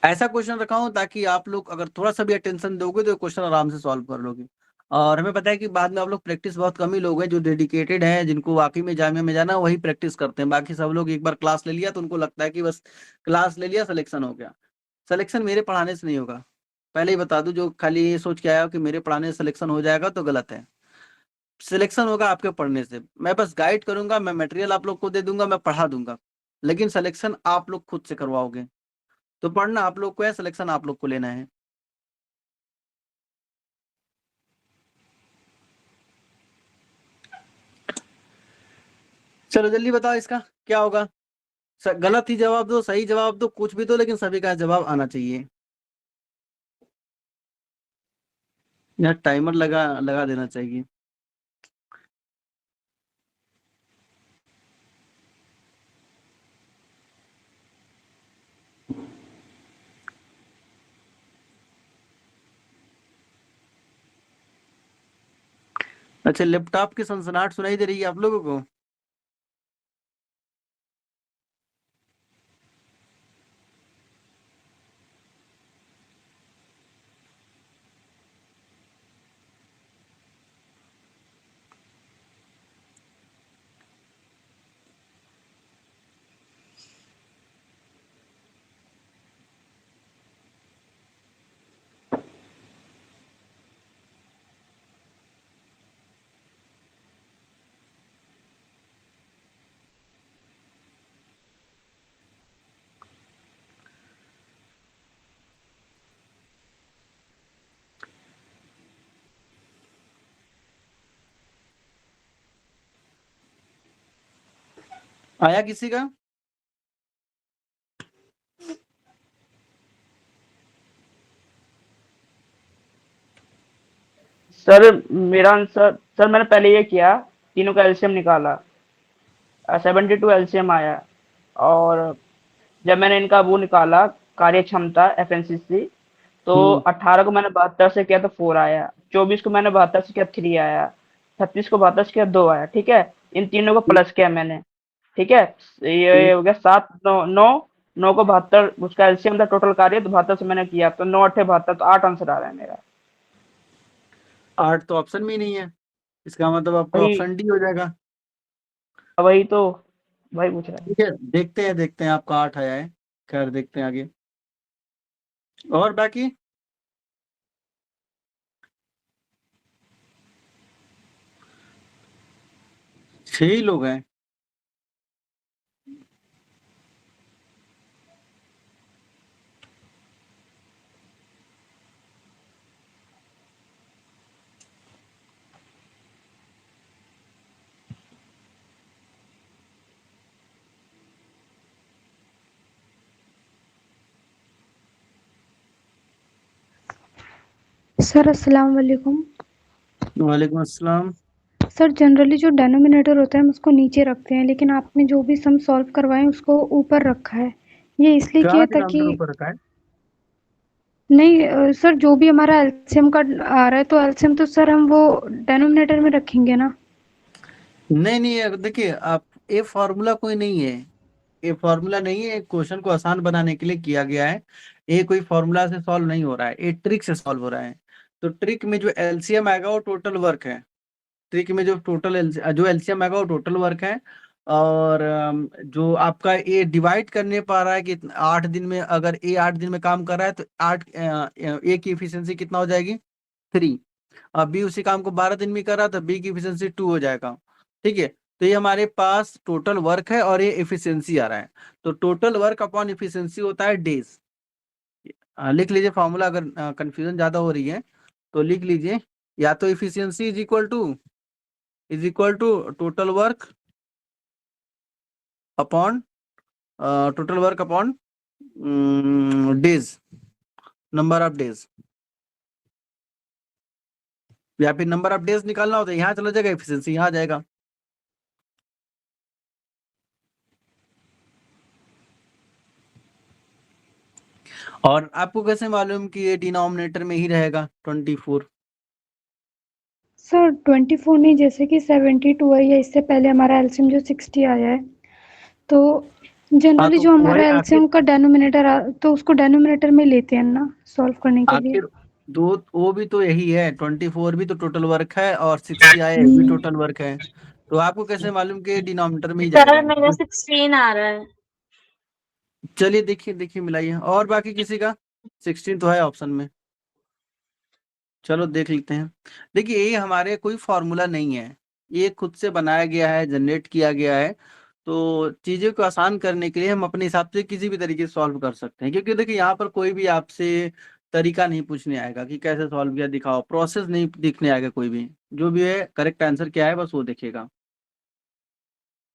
ऐसा क्वेश्चन रखा हूं ताकि आप लोग अगर थोड़ा सा भी अटेंशन दोगे तो क्वेश्चन आराम से सॉल्व कर लोगे। और हमें पता है कि बाद में आप लोग प्रैक्टिस बहुत कम ही लोग हैं जो डेडिकेटेड हैं, जिनको वाकई में जामिया में जाना वही प्रैक्टिस करते हैं। बाकी सब लोग एक बार क्लास ले लिया तो उनको लगता है कि बस क्लास ले लिया सिलेक्शन हो गया। सिलेक्शन मेरे पढ़ाने से नहीं होगा, पहले ही बता दूं। जो खाली ये सोच के आया हो कि मेरे पढ़ाने से सिलेक्शन हो जाएगा तो गलत है। सिलेक्शन होगा आपके पढ़ने से। मैं बस गाइड करूंगा, मैं मटेरियल आप लोग को दे दूंगा, मैं पढ़ा दूंगा, लेकिन सिलेक्शन आप लोग खुद से करवाओगे। तो पढ़ना आप लोग को है, सिलेक्शन आप लोग को लेना है। चलो जल्दी बताओ इसका क्या होगा। गलत ही जवाब दो, सही जवाब दो, कुछ भी दो, लेकिन सभी का जवाब आना चाहिए। यहाँ टाइमर लगा लगा देना चाहिए। अच्छा, लैपटॉप की सनसनाहट सुनाई दे रही है आप लोगों को? आया किसी का? सर मेरा आंसर, सर मैंने पहले ये किया, तीनों का एलसीएम निकाला, 72 एलसीएम आया। और जब मैंने इनका वो निकाला कार्य क्षमता एफएनसीसी, तो 18 को मैंने 72 से किया तो 4 आया, 24 को मैंने 72 से किया 3 आया, 36 को 72 से किया 2 आया, ठीक है। इन तीनों को प्लस किया मैंने, ठीक है। ये हो गया 7 9 9 9 को 72, उसका एलसीएम था टोटल कार्य, तो 72 से मैंने किया तो 9 8 72, तो 8 आंसर आ रहा है मेरा। 8 तो ऑप्शन में ही नहीं है, इसका मतलब आपका वही ऑप्शन डी हो जाएगा। वही तो वही पूछ रहा है। ठीक है, देखते हैं आपका 8 आया है। खैर देखते हैं आगे। और बाकी 6 ही लोग हैं। सर अस्सलाम वालेकुम। वालेकुम अस्सलाम। सर जनरली जो डेनोमिनेटर होता है हम उसको नीचे रखते हैं, लेकिन आपने जो भी सम सॉल्व करवाए उसको ऊपर रखा है। ये इसलिए क्या किया ताकि डिनोमिनेटर ऊपर रखा है? नहीं सर जो भी हमारा एलसीएम का आ रहा है तो एलसीएम तो सर हम वो डेनोमिनेटर में रखेंगे ना। नहीं, देखिए आप, ये फॉर्मूला कोई नहीं है, ये फॉर्मूला नहीं है, क्वेश्चन को आसान बनाने के लिए किया गया है। ये कोई फॉर्मूला से सॉल्व नहीं हो रहा है, ये ट्रिक से सॉल्व हो रहा है। तो ट्रिक में जो एलसीएम आएगा वो टोटल वर्क है। ट्रिक में जो एलसीएम आएगा वो टोटल वर्क है। और जो आपका ये डिवाइड करने पा रहा है कि 8 दिन में, अगर ए 8 दिन में काम कर रहा है तो 8 ए की इफिशियंसी कितना हो जाएगी? 3। अब बी उसी काम को 12 दिन में कर रहा था, बी की इफिशियंसी 2 हो जाएगा। ठीक है, तो ये हमारे पास टोटल वर्क है और ये इफिशियंसी आ रहा है। तो टोटल वर्क अपॉन इफिशियंसी होता है डेज। लिख लीजिए फॉर्मूला, अगर कंफ्यूजन ज्यादा हो रही है तो लिख लीजिए, या तो efficiency is equal to total work upon days, number of days. या फिर नंबर ऑफ डेज निकालना होता है, यहाँ चला जाएगा, एफिशिएंसी यहाँ आ जाएगा। और आपको कैसे मालूम कि ये डिनोमिनेटर में ही रहेगा 24? सर 24 नहीं, जैसे कि 72 है या इससे पहले हमारा एलसीएम जो 60 आया है, तो हाँ, जनरली तो जो वही हमारा आखिर एलसीएम का डेनोमिनेटर तो उसको डेनोमिनेटर में लेते हैं ना सॉल्व करने के लिए। आखिर दो, वो भी तो यही है, 24 भी तो टोटल वर्क है और 60 आया है भी टोटल वर्क है। तो आपको कैसे मालूम कि डिनोमिनेटर में ही सर जाएगा? मेरा 16 आ रहा है। चलिए देखिए मिलाइए। और बाकी किसी का 16 तो है ऑप्शन में। चलो देख लेते हैं। देखिए ये हमारे कोई फॉर्मूला नहीं है, ये खुद से बनाया गया है, जनरेट किया गया है। तो चीज़ों को आसान करने के लिए हम अपने हिसाब से किसी भी तरीके से सॉल्व कर सकते हैं, क्योंकि देखिए यहाँ पर कोई भी आपसे तरीका नहीं पूछने आएगा कि कैसे सॉल्व किया दिखाओ, प्रोसेस नहीं दिखने आएगा कोई भी। जो भी है करेक्ट आंसर क्या है बस वो दिखेगा।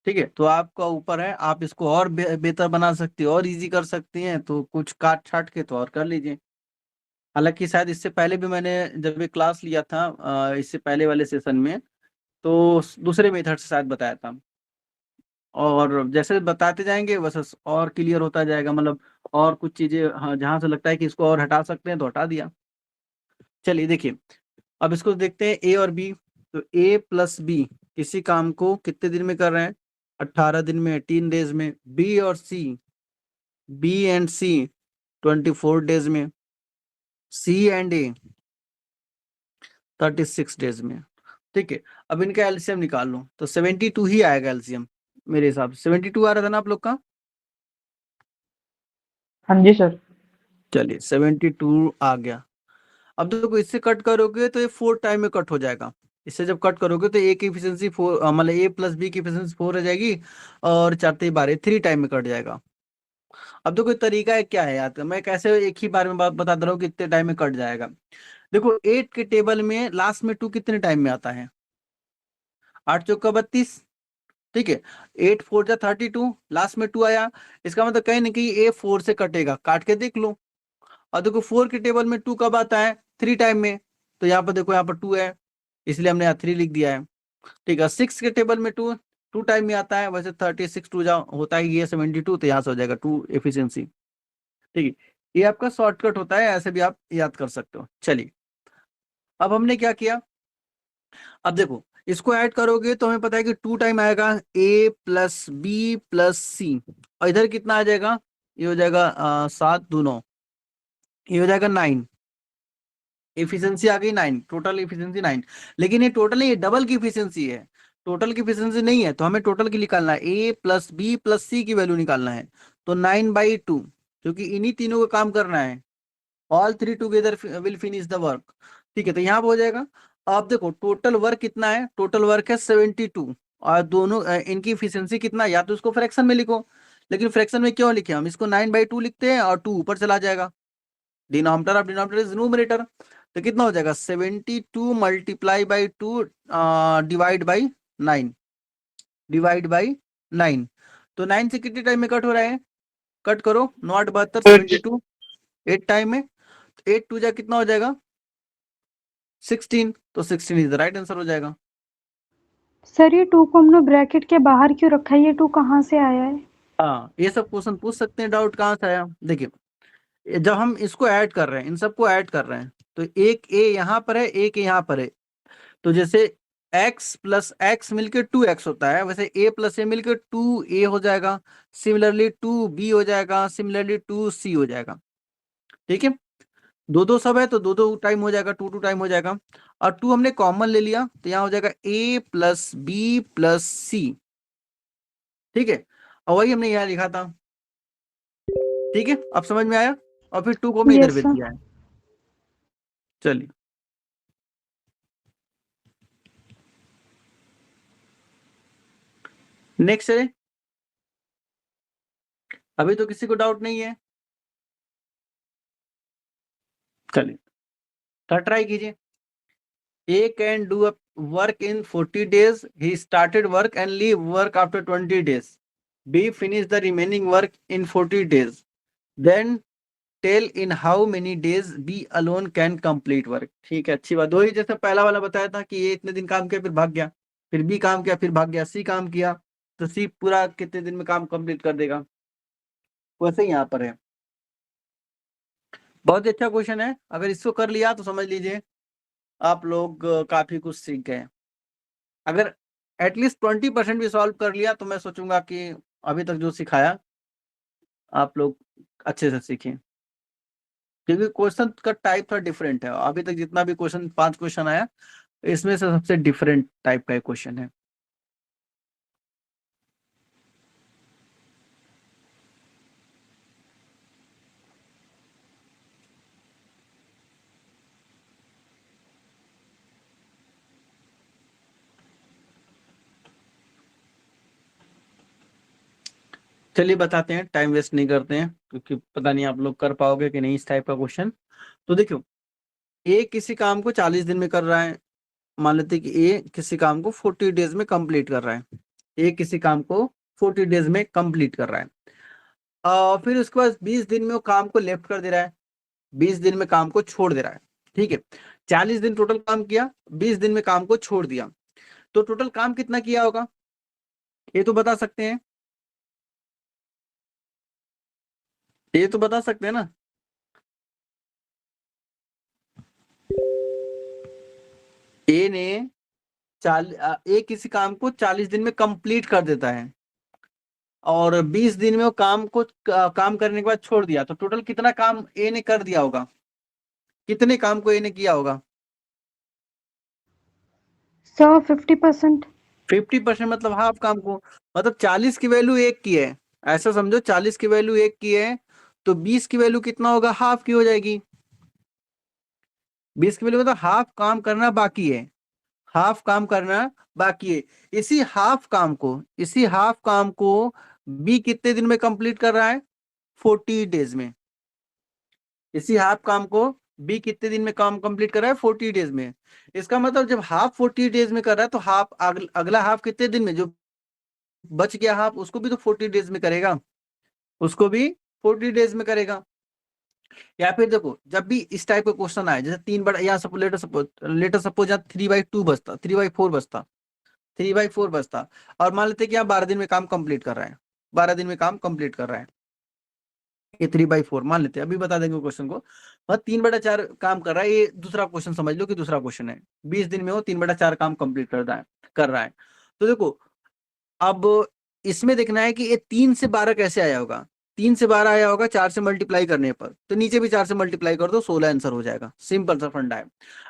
ठीक है, तो आपका ऊपर है, आप इसको और बेहतर बना सकते हो और इजी कर सकते हैं, तो कुछ काट छाट के तो और कर लीजिए। हालांकि शायद इससे पहले भी मैंने जब ये क्लास लिया था, इससे पहले वाले सेशन में, तो दूसरे मेथड से शायद बताया था। और जैसे बताते जाएंगे वैसे और क्लियर होता जाएगा, मतलब और कुछ चीजें, हाँ, जहां से लगता है कि इसको और हटा सकते हैं तो हटा दिया। चलिए देखिए, अब इसको देखते हैं ए और बी। तो ए प्लस बी किसी काम को कितने दिन में कर रहे हैं? 18 दिन में, 18 डेज में। बी एंड सी 24 डेज में। सी एंड ए 36 डेज में। ठीक है, अब इनका एलसीएम निकाल लो तो 72 ही आएगा एलसीएम। मेरे हिसाब से 72 आ रहा था ना आप लोग का? हाँ जी सर। चलिए 72 आ गया। अब देखो इससे कट करोगे तो ये 4 टाइम में कट हो जाएगा। इससे जब कट करोगे तो ए की इफिशियंसी 4, मतलब ए प्लस बी की इफिशियंसी 4 हो जाएगी, और 4 × 12 3 टाइम में कट जाएगा। अब देखो तरीका है क्या है यार, मैं कैसे एक ही बार में बात बता दे रहा हूँ कितने टाइम में कट जाएगा। देखो 8 के टेबल में लास्ट में 2 कितने टाइम में आता है? 8 चौका 32। ठीक है, 8 4 जा 32, लास्ट में 2 आया। इसका मतलब कहीं ना कहीं ए 4 से कटेगा, काट के देख लो। और देखो 4 के टेबल में 2 कब आता है? 3 टाइम में। तो यहाँ पर देखो, यहाँ पर 2 है, इसलिए हमने यहाँ 3 लिख दिया है। ठीक है, 6 के टेबल में 2 टाइम में आता है, वैसे 36 2 जा होता है ये 72, तो यहाँ से हो जाएगा 2 एफिशिएंसी। ठीक है, ये आपका शॉर्टकट होता है, ऐसे भी आप याद कर सकते हो। चलिए अब हमने क्या किया, अब देखो इसको ऐड करोगे तो हमें पता है कि 2 टाइम आएगा a प्लस बी प्लस सी, और इधर कितना आ जाएगा, ये हो जाएगा 7 2 9, ये हो जाएगा 9। एफिशिएंसी आ गई 9, टोटल एफिशिएंसी 9। लेकिन ये टोटल नहीं है, डबल की एफिशिएंसी है, टोटल की एफिशिएंसी नहीं है, तो हमें टोटल की निकालना है, a प्लस बी प्लस सी की वैल्यू निकालना है। तो 9/2, क्योंकि इन्हीं तीनों का काम करना है, all three together will finish the work. ठीक है, तो यहाँ पे हो जाएगा। अब देखो टोटल वर्क कितना है, टोटल वर्क है 72, और दोनों इनकी इफिशियंसी कितना, या तो इसको फ्रैक्शन में लिखो, लेकिन फ्रैक्शन में क्यों लिखे, हम इसको 9/2 लिखते हैं और 2 ऊपर चला जाएगा, denominator of denominator is numerator. तो कितना हो जाएगा 72 multiply by 2 divide by 9, divide by 9। तो 9 से कितने टाइम में कट हो रहा है, कट करो, 9 8 72 72, 8 टाइम में, 8 2 जा कितना हो जाएगा 16, तो 16 इज द राइट आंसर हो जाएगा। सर ये 2 को हमने ब्रैकेट के बाहर क्यों रखा है, ये 2 कहाँ से आया है? हाँ, ये सब क्वेश्चन पूछ सकते हैं, डाउट कहाँ से आया। देखिए जब हम इसको ऐड कर रहे हैं, इन सबको ऐड कर रहे हैं, तो एक a यहाँ पर है, एक यहाँ पर है, तो जैसे x प्लस x मिलके 2x होता है, वैसे a प्लस a मिलके 2a हो जाएगा, सिमिलरली 2b हो जाएगा, सिमिलरली 2c हो जाएगा। ठीक है, दो दो सब है तो दो दो टाइम हो जाएगा, 2 2 टाइम हो जाएगा, और 2 हमने कॉमन ले लिया, तो यहाँ हो जाएगा a प्लस बी प्लस सी। ठीक है, और वही हमने यहाँ लिखा था। ठीक है, अब समझ में आया, और फिर 2 को हमने इधर यस भेज सर। दिया है। चलिए नेक्स्ट है, अभी तो किसी को डाउट नहीं है, चलिए थर्ड ट्राई कीजिए। A can do a work in 40 days. He started work and leave work after 20 days. B finish the remaining work in 40 days. Then tell in how many days B alone can complete work. ठीक है, अच्छी बात। वही जैसे पहला वाला बताया था कि ये इतने दिन काम किया फिर भाग गया, फिर B काम किया फिर भाग गया, C काम किया तो C पूरा कितने दिन में काम कंप्लीट कर देगा, वैसे ही यहाँ पर है। बहुत अच्छा क्वेश्चन है, अगर इसको कर लिया तो समझ लीजिए आप लोग काफी कुछ सीख गए। अगर एटलीस्ट 20% भी सॉल्व कर लिया तो मैं सोचूंगा कि अभी तक जो सिखाया आप लोग अच्छे से सीखें, क्योंकि क्वेश्चन का टाइप थोड़ा डिफरेंट है। अभी तक जितना भी क्वेश्चन 5 क्वेश्चन आया, इसमें से सबसे डिफरेंट टाइप का क्वेश्चन है। चलिए बताते हैं, टाइम वेस्ट नहीं करते हैं, क्योंकि पता नहीं आप लोग कर पाओगे कि नहीं इस टाइप का क्वेश्चन। तो देखो, ए किसी काम को 40 दिन में कर रहा है, मान लेते हैं कि ए किसी काम को 40 डेज में कंप्लीट कर रहा है, ए किसी काम को 40 डेज में कंप्लीट कर रहा है, फिर उसके बाद 20 दिन में वो काम को लेफ्ट कर दे रहा है, 20 दिन में काम को छोड़ दे रहा है। ठीक है, 40 दिन टोटल काम किया, 20 दिन में काम को छोड़ दिया, तो टोटल काम कितना किया होगा ये तो बता सकते हैं, ये तो बता सकते हैं ना। ए ने ए किसी काम को 40 दिन में कंप्लीट कर देता है, और 20 दिन में वो काम करने के बाद छोड़ दिया, तो टोटल कितना काम ए ने कर दिया होगा, कितने काम को ए ने किया होगा? सर 50%। 50% मतलब हाफ काम को, मतलब 40 की वैल्यू 1 की है, ऐसा समझो 40 की वैल्यू 1 की है, तो 20 की वैल्यू कितना होगा, हाफ की हो जाएगी। 20 की वैल्यू मतलब हाफ काम करना बाकी है, हाफ काम करना बाकी है। इसी हाफ काम को बी कितने दिन में कंप्लीट कर रहा है, 40 डेज में। इसी हाफ काम को बी कितने दिन में काम कंप्लीट कर रहा है, 40 डेज में। इसका मतलब जब हाफ 40 डेज में कर रहा है, तो हाफ अगला हाफ कितने दिन में, जो बच गया हाफ उसको भी तो 40 डेज में करेगा, उसको भी 40 डेज में करेगा। या फिर देखो, जब भी इस टाइप का क्वेश्चन आए, जैसे 3 बड़ा, यहाँ लेटर सपोज यहाँ 3/2 बचता, 3/4 बचता, 3/4 बचता, और मान लेते कि आप 12 दिन में काम कंप्लीट कर रहे हैं, 12 दिन में काम कंप्लीट कर रहे हैं, ये 3/4 मान लेते हैं, अभी बता देंगे क्वेश्चन को। वह 3/4 काम कर रहा है, ये दूसरा क्वेश्चन समझ लो कि दूसरा क्वेश्चन है। 20 दिन में वो 3/4 काम कंप्लीट कर रहा है। तो देखो अब इसमें देखना है कि ये 3 से 12 कैसे आया होगा। 3 से 12 आया होगा 4 से मल्टीप्लाई करने पर, तो नीचे भी 4 से मल्टीप्लाई कर दो, 16 आंसर हो जाएगा। सिंपल सा फंडा है।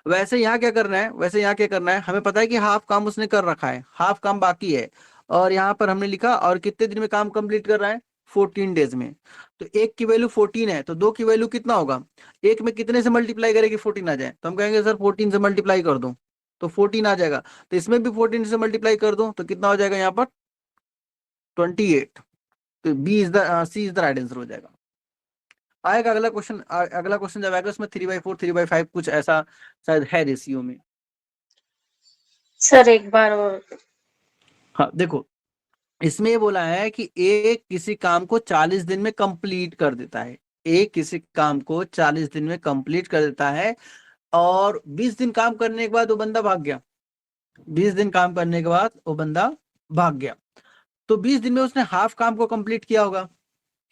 वैसे यहाँ क्या करना है, हमें पता है कि हाफ काम उसने कर रखा है, हाफ काम बाकी है, और यहाँ पर हमने लिखा और कितने दिन में काम कंप्लीट कर रहा है, 14 डेज में। तो एक की वैल्यू 14 है, तो दो की वैल्यू कितना होगा, एक में कितने से मल्टीप्लाई करेगी 14 आ जाए, तो हम कहेंगे सर 14 से मल्टीप्लाई कर दो, तो 14 आ जाएगा। तो इसमें भी 14 से मल्टीप्लाई कर दो, तो कितना हो जाएगा यहाँ पर 28। तो B is the C is the right answer हो जाएगा। आएगा अगला क्वेश्चन, अगला क्वेश्चन जब आएगा उसमें 3/4 3/5 कुछ ऐसा शायद है रेशियो में। सर एक बार और। हाँ देखो, इसमें ये बोला है कि एक किसी काम को 40 दिन में कंप्लीट कर देता है, एक किसी काम को 40 दिन में कंप्लीट कर देता है, और 20 दिन काम करने के बाद वो बंदा भाग गया। 20 दिन काम करने के बाद वो बंदा भाग गया, तो 20 दिन में उसने हाफ काम को कंप्लीट किया होगा।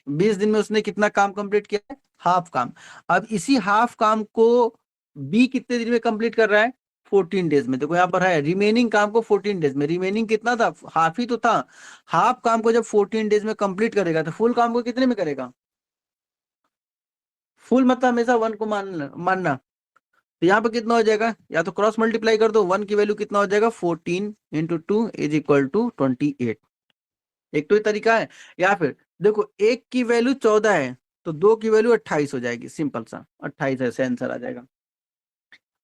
20 दिन में उसने कितना काम कंप्लीट किया है, हाफ काम। अब इसी हाफ काम को बी कितने दिन में कंप्लीट कर रहा है, 14 डेज में। देखो यहाँ पर है रिमेनिंग काम को 14 डेज में, रिमेनिंग कितना था, हाफ ही तो था। हाफ काम को जब 14 डेज में कंप्लीट करेगा तो फुल काम को कितने में करेगा, फुल मतलब हमेशा 1 को मानना। तो यहाँ पे कितना हो जाएगा, या तो क्रॉस मल्टीप्लाई कर दो, 1 की वैल्यू कितना हो जाएगा 14 × 2 = 28। एक तो ये तरीका है। या फिर देखो एक की वैल्यू 14 है, तो दो की वैल्यू 28 हो जाएगी, सिंपल सा 28 ऐसे आंसर आ जाएगा।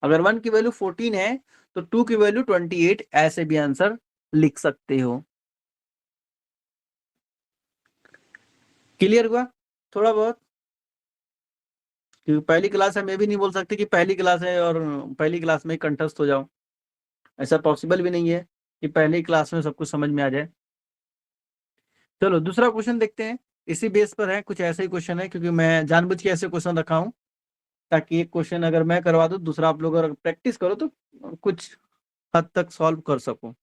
अगर 1 की वैल्यू 14 है तो 2 की वैल्यू 28, ऐसे भी आंसर लिख सकते हो। क्लियर हुआ थोड़ा बहुत, क्योंकि पहली क्लास है, मैं भी नहीं बोल सकती कि पहली क्लास है और पहली क्लास में ही कंठस्थ हो जाओ, ऐसा पॉसिबल भी नहीं है कि पहली क्लास में सब कुछ समझ में आ जाए। चलो दूसरा क्वेश्चन देखते हैं, इसी बेस पर है, कुछ ऐसे ही क्वेश्चन है, क्योंकि मैं जानबूझ के ऐसे क्वेश्चन रखा हूं ताकि एक क्वेश्चन अगर मैं करवा दूं, दूसरा आप लोग अगर प्रैक्टिस करो तो कुछ हद तक सॉल्व कर सको।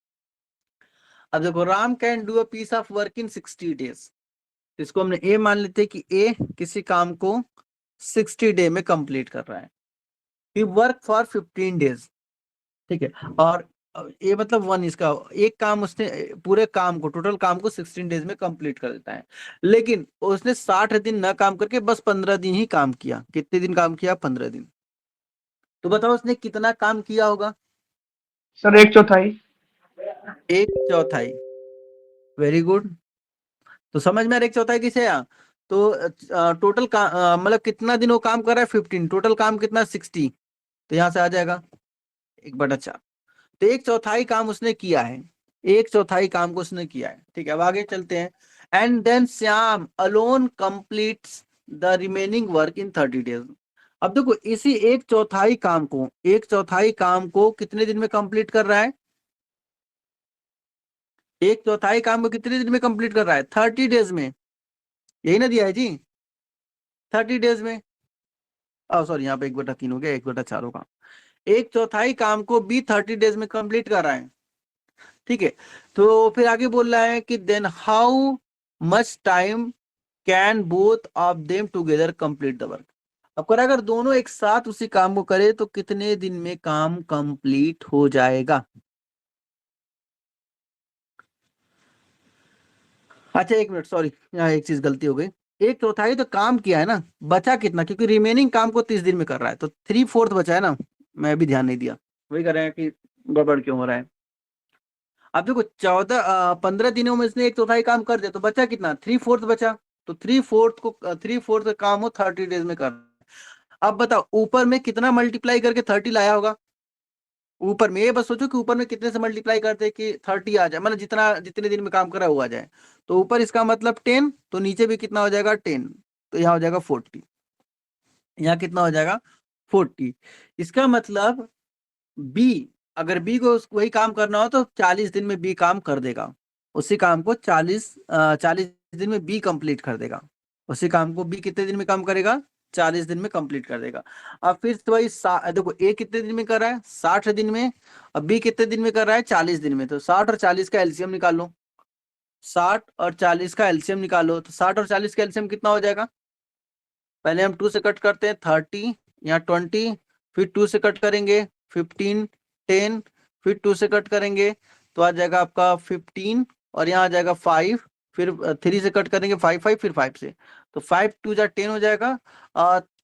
अब देखो, Ram can do a piece of work in 60 days. इसको हमने ए मान लेते हैं कि ए किसी काम को 60 डे में कंप्लीट कर रहा है। ही वर्क फॉर 15 डेज, ठीक है, और ये मतलब 1 इसका एक काम, उसने पूरे काम को, टोटल काम को 16 डेज में कंप्लीट कर देता है। लेकिन उसने 60 दिन ना काम करके बस 15 दिन ही काम किया। कितने दिन काम किया, 15 दिन। तो बताओ उसने कितना काम किया होगा, सर 1/4। 1/4। Very good. तो समझ में आ रहा है 1/4 किसे आ, तो टोटल मतलब कितना दिन वो काम कर रहा है 15, टोटल काम कितना 60, तो यहाँ से आ जाएगा 1/4। तो 1/4 काम उसने किया है, 1/4 काम को उसने किया है। ठीक है, अब आगे चलते हैं। And then Shyam alone completes the remaining work in 30 days. अब देखो इसी 1/4 काम को, 1/4 काम को कितने दिन में कंप्लीट कर रहा है, 1/4 काम को कितने दिन में कंप्लीट कर रहा है, 30 डेज में। यही ना दिया है जी, 30 डेज में। सॉरी, यहाँ पे 1/3 हो गया, 1/4 होगा। 1/4 काम को भी 30 डेज में कंप्लीट कर रहा है। ठीक है, तो फिर आगे बोल रहा है कि then how much time can both of them together complete the work. अब कर अगर दोनों एक साथ उसी काम को करे तो कितने दिन में काम कंप्लीट हो जाएगा। अच्छा एक मिनट, सॉरी यहाँ एक चीज गलती हो गई। 1/4 तो काम किया है ना, बचा कितना, क्योंकि रिमेनिंग काम को 30 दिन में कर रहा है, तो 3/4 बचा है ना। मैं भी ध्यान नहीं दिया, वही कर रहे हैं कि गड़बड़ क्यों हो रहा है। अब देखो 15 दिनों में इसने 1/4 काम कर दिया, तो बचा कितना, 3/4 बचा। तो 3/4 का काम हो 30 डेज में कर। अब बताओ ऊपर में कितना मल्टीप्लाई करके 30 लाया होगा, ऊपर में ये बस सोचो कि ऊपर में कितने से मल्टीप्लाई करते कि 30 आ जाए, मतलब जितने दिन में काम करा वो आ जाए। तो ऊपर इसका मतलब 10, तो नीचे भी कितना हो जाएगा 10, तो यहाँ हो जाएगा 40। यहाँ कितना हो जाएगा 40। इसका मतलब बी, अगर बी को वही काम करना हो तो 40 दिन में बी काम कर देगा। उसी काम को 40 दिन में बी कंप्लीट कर देगा। उसी काम को बी कितने दिन में काम करेगा, 40 दिन में कंप्लीट कर देगा। अब फिर तो भाई देखो ए कितने दिन में कर रहा है, 60 दिन में। अब बी कितने दिन में कर रहा है, 40 दिन में। तो 60 और 40 का एलसीएम निकाल लो, 60 और 40 का एलसीएम निकालो, तो 60 और 40 का एलसीएम कितना हो जाएगा, पहले हम 2 से कट करते हैं 30 या 20, फिर 2 से कट करेंगे 15, 10, फिर 2 से कट करेंगे तो आ जाएगा आपका 15, और यहाँ आ जाएगा 5, फिर 3 से कट करेंगे 5 5, फिर 5 से, तो 5 2 जा 10 हो जाएगा,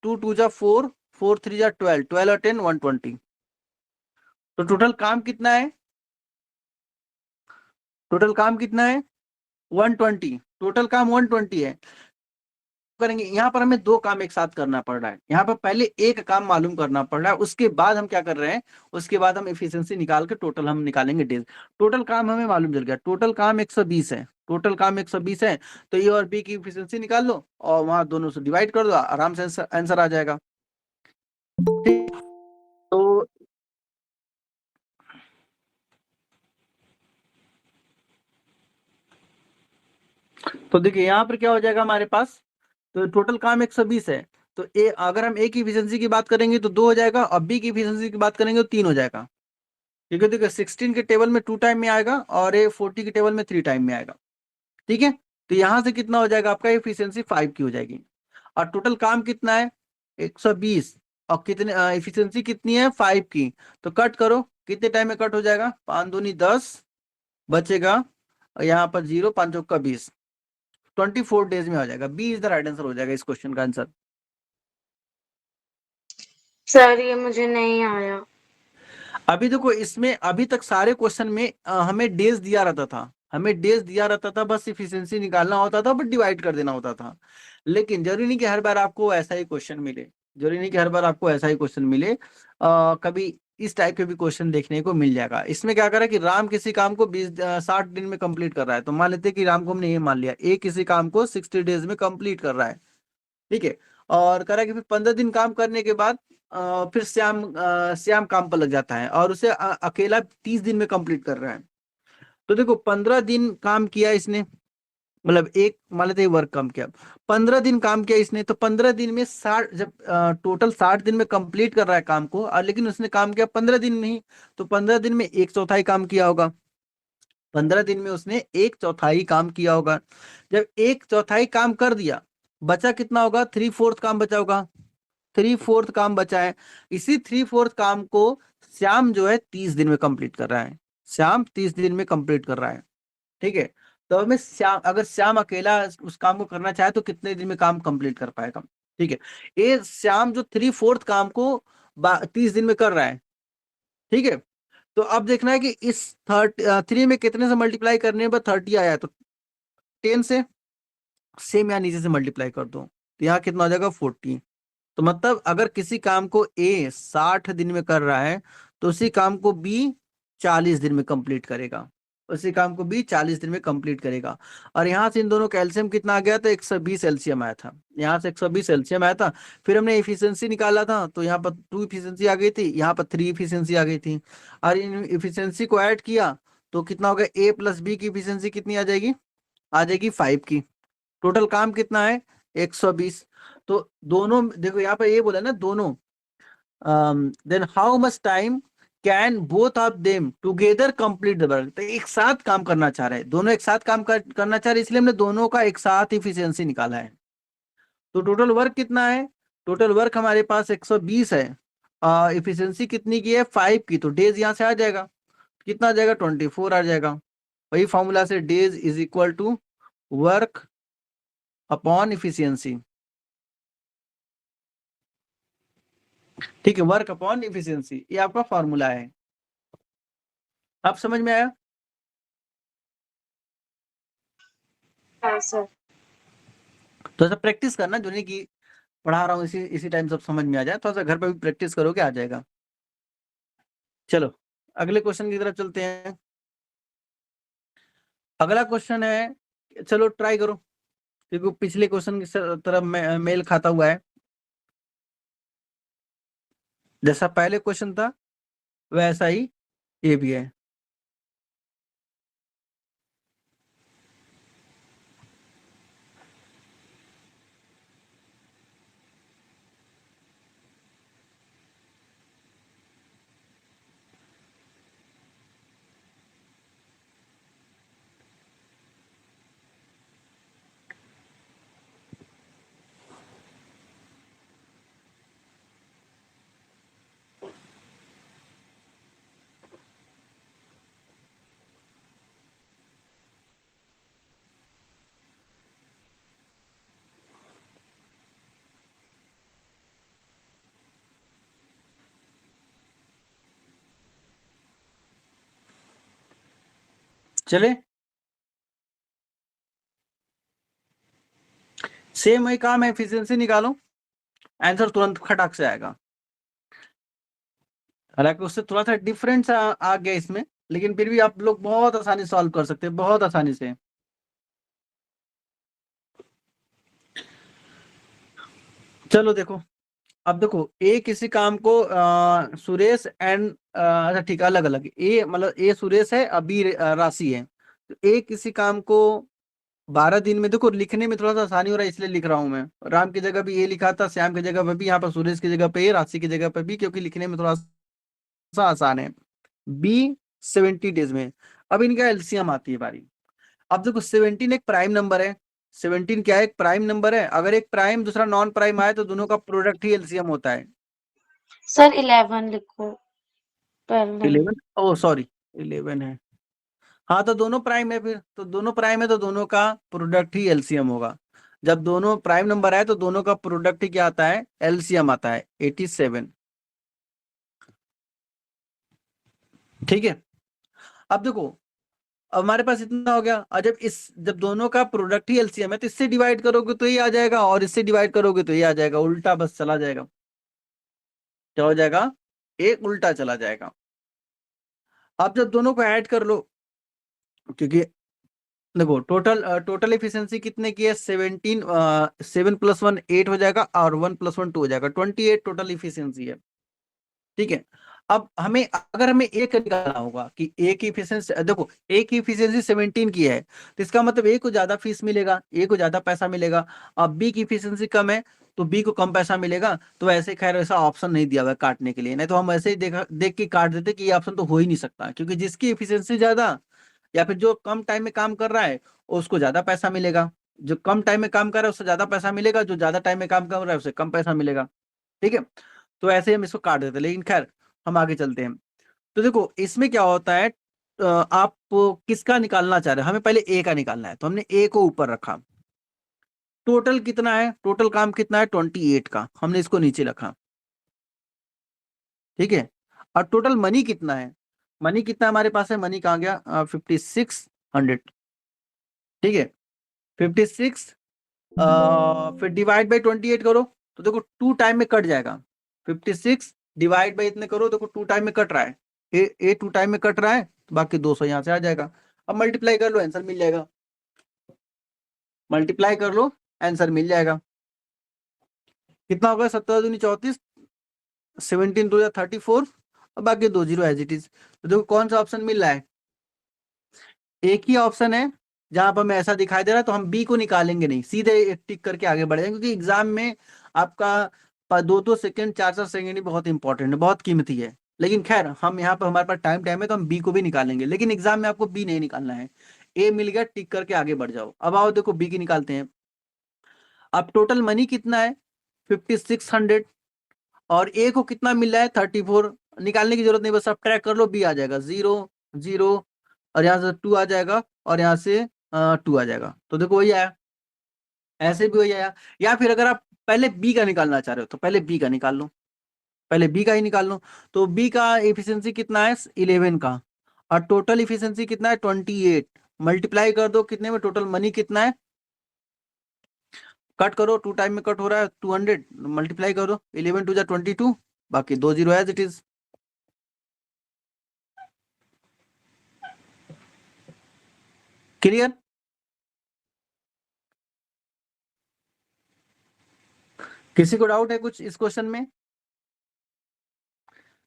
2 2 जा 4, 4 3 जा 12, 12 और 10 120। तो टोटल काम कितना है? टोटल काम कितना है? 120। टोटल काम 120 है। करेंगे यहाँ पर हमें 2 काम एक साथ करना पड़ रहा है। यहाँ पर पहले एक काम मालूम करना पड़ रहा है, उसके बाद हम क्या कर रहे हैं, उसके बाद हम एफिशिएंसी निकाल के टोटल हम निकालेंगे डेज। टोटल काम हमें मालूम चल गया, टोटल काम 120 है। टोटल काम 120 है, तो ए और बी की एफिशिएंसी निकाल लो और वहां दोनों से डिवाइड कर दो, आराम से आंसर आ जाएगा। ठीक, तो देखिए यहाँ पर क्या हो जाएगा हमारे पास, तो टोटल काम 120 है, तो ए अगर हम ए की एफिशिएंसी की बात करेंगे तो 2 हो जाएगा, और बी की एफिशिएंसी की बात करेंगे तो 3 हो जाएगा। ठीक है, देखिए 16 के टेबल में 2 टाइम में आएगा और ये 40 के टेबल में 3 टाइम में आएगा। ठीक है, तो यहां से कितना हो जाएगा आपका, एफिशिएंसी 5 की हो जाएगी। और टोटल काम कितना है 120, और कितने एफिशिएंसी कितनी है 5 की, तो कट करो कितने टाइम में कट हो जाएगा, 5 दूनी 10 बचेगा, और यहाँ पर 0 5 चौका 20, 24 डेज में हो जाएगा। B is the right answer हो जाएगा इस क्वेश्चन का आंसर। सर ये मुझे नहीं आया। अभी देखो इसमें अभी तक सारे क्वेश्चन में हमें डेज दिया रहता था, हमें डेज दिया रहता था, बस इफिशियंसी निकालना होता था, बट डिवाइड कर देना होता था। लेकिन जरूरी नहीं कि हर बार आपको ऐसा ही क्वेश्चन मिले, जरूरी नहीं कि हर बार आपको ऐसा ही क्वेश्चन मिले, कभी इस टाइप के भी क्वेश्चन देखने को मिल जाएगा। इसमें क्या करा कि राम किसी काम को 60 दिन में कंप्लीट कर रहा है, तो मान लेते हैं कि राम को हमने ये मान लिया, ए किसी काम को 60 डेज में कंप्लीट कर रहा है। ठीक है, और करा कि फिर 15 दिन काम करने के बाद फिर श्याम काम पर लग जाता है और उसे अकेला 30 दिन में कंप्लीट कर रहा है। तो देखो 15 दिन काम किया इसने, मतलब एक मान लेते वर्क काम किया, 15 दिन काम किया इसने, तो 15 दिन में 60, जब टोटल 60 दिन में कंप्लीट कर रहा है काम को, और लेकिन उसने काम किया 15 दिन नहीं, तो 15 दिन में 1/4 काम किया होगा। 15 दिन में उसने 1/4 काम किया होगा। जब 1/4 काम कर दिया, बचा कितना होगा, 3/4 काम बचा होगा। 3/4 काम बचा है, इसी 3/4 काम को श्याम जो है 30 दिन में कंप्लीट कर रहा है। श्याम 30 दिन में कंप्लीट कर रहा है। ठीक है, तो हमें श्याम, अगर श्याम अकेला उस काम को करना चाहे तो कितने दिन में काम कंप्लीट कर पाएगा। ठीक है, ये श्याम जो 3/4 काम को 30 दिन में कर रहा है। ठीक है, तो अब देखना है कि इस 3 में कितने से मल्टीप्लाई करने पर 30 आया, तो 10 से सेम यहाँ नीचे से मल्टीप्लाई कर दो, तो यहाँ कितना हो जाएगा 40। तो मतलब अगर किसी काम को ए 60 दिन में कर रहा है, तो उसी काम को बी 40 दिन में कंप्लीट करेगा, उसी काम को बी 40 दिन में कंप्लीट करेगा। और यहाँ से इन दोनों का एलसीएम कितना आ गया था, 120 एलसीएम आया था, यहाँ से 120 एलसीएम आया था। फिर हमने एफिशिएंसी निकाला था, तो यहाँ पर 2 एफिशिएंसी आ गई थी, यहाँ पर 3 एफिशिएंसी आ गई थी, और इन एफिशिएंसी को ऐड किया तो कितना हो गया, ए प्लस बी की एफिशिएंसी कितनी आ जाएगी, आ जाएगी 5 की। टोटल काम कितना है 120। तो दोनों देखो यहाँ पर ये बोला ना दोनों, then how much time can both of them together complete the work, तो एक साथ काम करना चाह रहे हैं, दोनों एक साथ करना चाह रहे हैं, इसलिए हमने दोनों का एक साथ इफिशियंसी निकाला है। तो टोटल वर्क कितना है, टोटल वर्क हमारे पास 120 है, इफिशियंसी कितनी की है 5 की, तो डेज यहाँ से आ जाएगा, कितना आ जाएगा 24 आ जाएगा। वही फॉर्मूला से days is equal to work upon efficiency. ठीक है, वर्क अपॉन इफिशियंसी, ये आपका फॉर्मूला है। आप समझ में आया? हाँ सर। थोड़ा सा प्रैक्टिस करना, जो नहीं कि पढ़ा रहा हूँ इसी इसी टाइम सब समझ में आ जाए, थोड़ा सा घर पर भी प्रैक्टिस करोगे आ जाएगा। चलो अगले क्वेश्चन की तरफ चलते हैं। अगला क्वेश्चन है, चलो ट्राई करो क्योंकि पिछले क्वेश्चन की तरफ मेल खाता हुआ है, जैसा पहले क्वेश्चन था वैसा ही ये भी है। चले, सेम वही काम है, एफिशिएंसी निकालो, आंसर तुरंत खटाक से आएगा। हालांकि उससे थोड़ा सा डिफरेंस आ गया इसमें, लेकिन फिर भी आप लोग बहुत आसानी सॉल्व कर सकते हैं, बहुत आसानी से। चलो देखो, अब देखो ए किसी काम को सुरेश एंड अच्छा ठीक है, अलग अलग, ए मतलब ए सुरेश है, बी राशि है। तो ए किसी काम को 12 दिन में, देखो लिखने में थोड़ा सा आसानी हो रहा है इसलिए लिख रहा हूं मैं। राम की जगह भी ए लिखा था, श्याम की जगह पे भी, यहाँ पर सुरेश की जगह पे ए, राशि की जगह पे भी, क्योंकि लिखने में थोड़ा सा आसान है। बी 70 डेज में। अब इनका एलसीएम आती है बारी। अब देखो 17 एक प्राइम नंबर है, 17 क्या है, एक प्राइम नंबर है। अगर एक प्राइम दूसरा नॉन प्राइम आए तो दोनों का प्रोडक्ट ही एलसीएम होता है। सर 11 लिखो पहले। 11, ओ सॉरी 11 है, हाँ तो दोनों प्राइम है, फिर तो दोनों प्राइम है तो दोनों का प्रोडक्ट ही एलसीएम होगा। जब दोनों प्राइम नंबर आए तो दोनों का प्रोडक्ट ही क्या आता है, एलसीएम आता है 87। ठीक है, अब देखो, अब हमारे पास इतना हो गया। और जब दोनों का प्रोडक्ट ही एलसीएम है तो इससे डिवाइड करोगे तो ये आ जाएगा, और इससे डिवाइड करोगे तो ये आ जाएगा, उल्टा बस चला जाएगा। क्या हो जाएगा, एक उल्टा चला जाएगा। अब जब दोनों को ऐड कर लो, क्योंकि देखो टोटल एफिशिएंसी कितने की है, 17, 7 + 1 8 हो जाएगा, और 1 + 1 2 हो जाएगा, 28 टोटल एफिशिएंसी है। ठीक है, अब अगर हमें ए का निकालना होगा कि ए की एफिशिएंसी, देखो ए की एफिशिएंसी 17 की है, तो इसका मतलब ए को ज्यादा फीस मिलेगा, ए को ज्यादा पैसा मिलेगा। अब बी की एफिशिएंसी कम है तो बी को कम पैसा मिलेगा। तो ऐसे खैर ऐसा ऑप्शन नहीं दिया हुआ है काटने के लिए, नहीं तो हम ऐसे ही देख के काट देते कि ये ऑप्शन तो हो ही नहीं सकता, क्योंकि जिसकी एफिशिएंसी ज्यादा या फिर जो कम टाइम में काम कर रहा है उसको ज्यादा पैसा मिलेगा, जो कम टाइम में काम कर रहा है उससे ज्यादा पैसा मिलेगा, जो ज्यादा टाइम में काम कर रहा है उससे कम पैसा मिलेगा। ठीक है, तो ऐसे ही हम इसको काट देते हैं, लेकिन खैर हम आगे चलते हैं। तो देखो इसमें क्या होता है, आप किसका निकालना चाह रहे हैं, हमें पहले ए का निकालना है, तो हमने ए को ऊपर रखा। टोटल कितना है, टोटल काम कितना है 28 का, हमने इसको नीचे रखा। ठीक है, और टोटल मनी कितना है, मनी कितना हमारे पास है, मनी कहाँ गया, 5600। ठीक है, 56, फिर डिवाइड बाई 28 करो तो देखो 2 टाइम में कट जाएगा। 56 डिवाइड बाई इतने करो, देखो 2 टाइम में कट रहा है, ए 2 टाइम में कट रहा है, तो बाकी 200 यहाँ से आ जाएगा। अब मल्टीप्लाई कर लो, आंसर मिल जाएगा, मल्टीप्लाई कर लो, आंसर मिल जाएगा। कितना होगा, 17 दूनी 34, 17 2 34, और बाकी 2 जीरो एज इट इज। तो देखो कौन सा ऑप्शन मिल रहा है, एक ही ऑप्शन है जहां पर हमें ऐसा दिखाई दे रहा है, तो हम बी को निकालेंगे नहीं, सीधे एक टिक करके आगे बढ़ जाएंगे, क्योंकि एग्जाम में आपका 2 सेकंड 4 सेकंड ही बहुत इंपॉर्टेंट है, बहुत कीमती है। लेकिन खैर हम यहाँ पर हमारे पास टाइम है तो हम बी को भी निकालेंगे, लेकिन एग्जाम में आपको बी नहीं निकालना है। ए मिल गया, टिक करके आगे बढ़ जाओ। अब आओ देखो बी की निकालते हैं। अब टोटल मनी कितना है 5600, और ए को कितना मिल रहा है 34। निकालने की जरूरत नहीं, बस सब्ट्रैक्ट कर लो, बी आ जाएगा 0 0, और यहाँ से 2 आ जाएगा, और यहाँ से 2 आ जाएगा, तो देखो वही आया, ऐसे भी वही आया। या फिर अगर आप पहले बी का निकालना चाह रहे हो तो पहले बी का निकाल लो, पहले बी का ही निकाल लो। तो बी का एफिशिएंसी कितना है 11 का, और टोटल एफिशिएंसी कितना है 28। मल्टीप्लाई कर दो कितने में, टोटल मनी कितना है, कट करो, 2 टाइम में कट हो रहा है 200, मल्टीप्लाई करो, 11 2 22, बाकी 2 zero as it is. Clear, किसी को डाउट है कुछ इस क्वेश्चन में?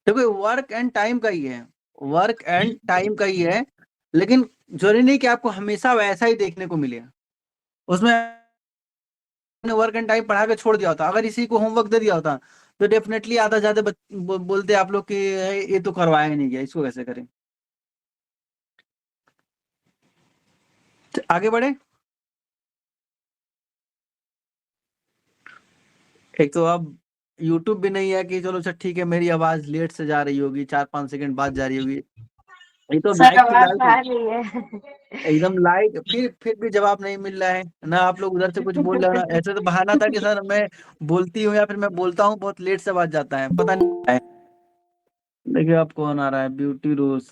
देखो वर्क एंड टाइम का ही है, वर्क एंड टाइम का ही है, लेकिन जरूरी नहीं कि आपको हमेशा वैसा ही देखने को मिले। उसमें वर्क एंड टाइम पढ़ा के छोड़ दिया होता, अगर इसी को होमवर्क दे दिया होता तो डेफिनेटली आधा ज्यादा बोलते आप लोग कि ये तो करवाया ही नहीं गया, इसको कैसे करें। तो आगे बढ़े। एक तो अब YouTube भी नहीं है कि चलो अच्छा ठीक है मेरी आवाज लेट से जा रही होगी, 4-5 सेकंड बाद जा रही होगी, ये तो सर लाइव की आवाज लाइव आ रही है। एकदम लाइव। फिर भी जवाब नहीं मिल रहा है ना, आप लोग उधर से कुछ बोल रहे हो ना, ऐसे तो बहाना था कि सर मैं बोलती हूँ या फिर मैं बोलता हूँ बहुत लेट से आवाज जाता है, पता नहीं है। देखिए अब कौन आ रहा है, ब्यूटी रोज,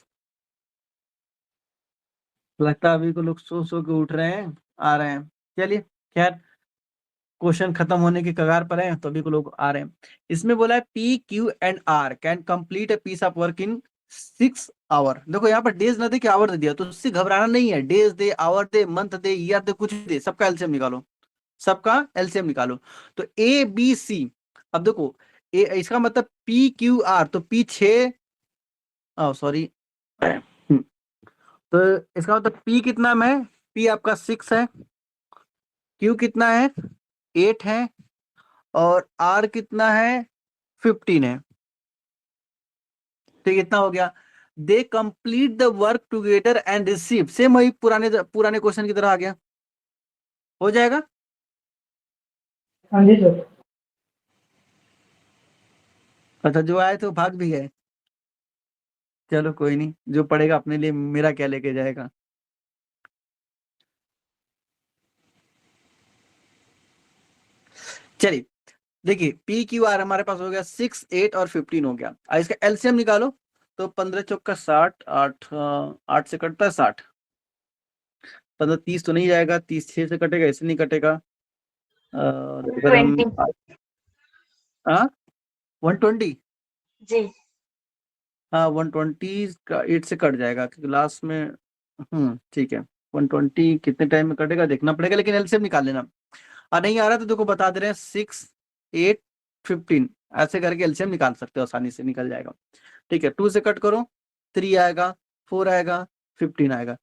लगता है अभी को लोग सो के उठ रहे हैं, आ रहे हैं। चलिए खैर, क्वेश्चन खत्म होने के कगार पर है तो अभी को लोग आ रहे हैं। इसमें बोला है P Q and R can complete a piece of work in 6 hour. देखो यहाँ पर डेज ना दे के आवर दे दिया, तो उससे घबराना नहीं है। डेज दे, आवर दे, मंथ दे, ईयर दे, कुछ दे, सबका एलसीएम निकालो, सबका एलसीएम निकालो। तो ए बी सी, अब देखो इसका मतलब पी क्यू आर, तो पी 6, सॉरी, तो इसका मतलब पी कितना में है, पी आपका 6 है, क्यू कितना है 8 है, और आर कितना है 15 है। तो कितना हो गया, they complete the work together and receive, same वही पुराने पुराने क्वेश्चन की तरह आ गया, हो जाएगा। हाँ जी सर। अच्छा, जो आए तो भाग भी गए, चलो कोई नहीं, जो पढ़ेगा अपने लिए मेरा क्या लेके जाएगा। चलिए देखिए, पी क्यू आर हमारे पास हो गया 6, 8 और 15 हो गया। अब इसका एलसीएम निकालो, तो 15 चौका 60, 8 से कटता है 60, 15 30 तो नहीं जाएगा, 30 6 से कटेगा, इससे नहीं कटेगा। अगर हम 20 हाँ 120, जी। हाँ 120 का 8 से कट जाएगा, क्योंकि लास्ट में ठीक है। 120 कितने टाइम में कटेगा देखना पड़ेगा, लेकिन एलसीएम निकाल लेना। नहीं आ रहा तो देखो बता दे रहे हैं, 6, 8, 15 ऐसे करके एलसीएम निकाल सकते हो, आसानी से निकल जाएगा। ठीक है, 2 से कट करो 3 आएगा, 4 आएगा, 15 आएगा।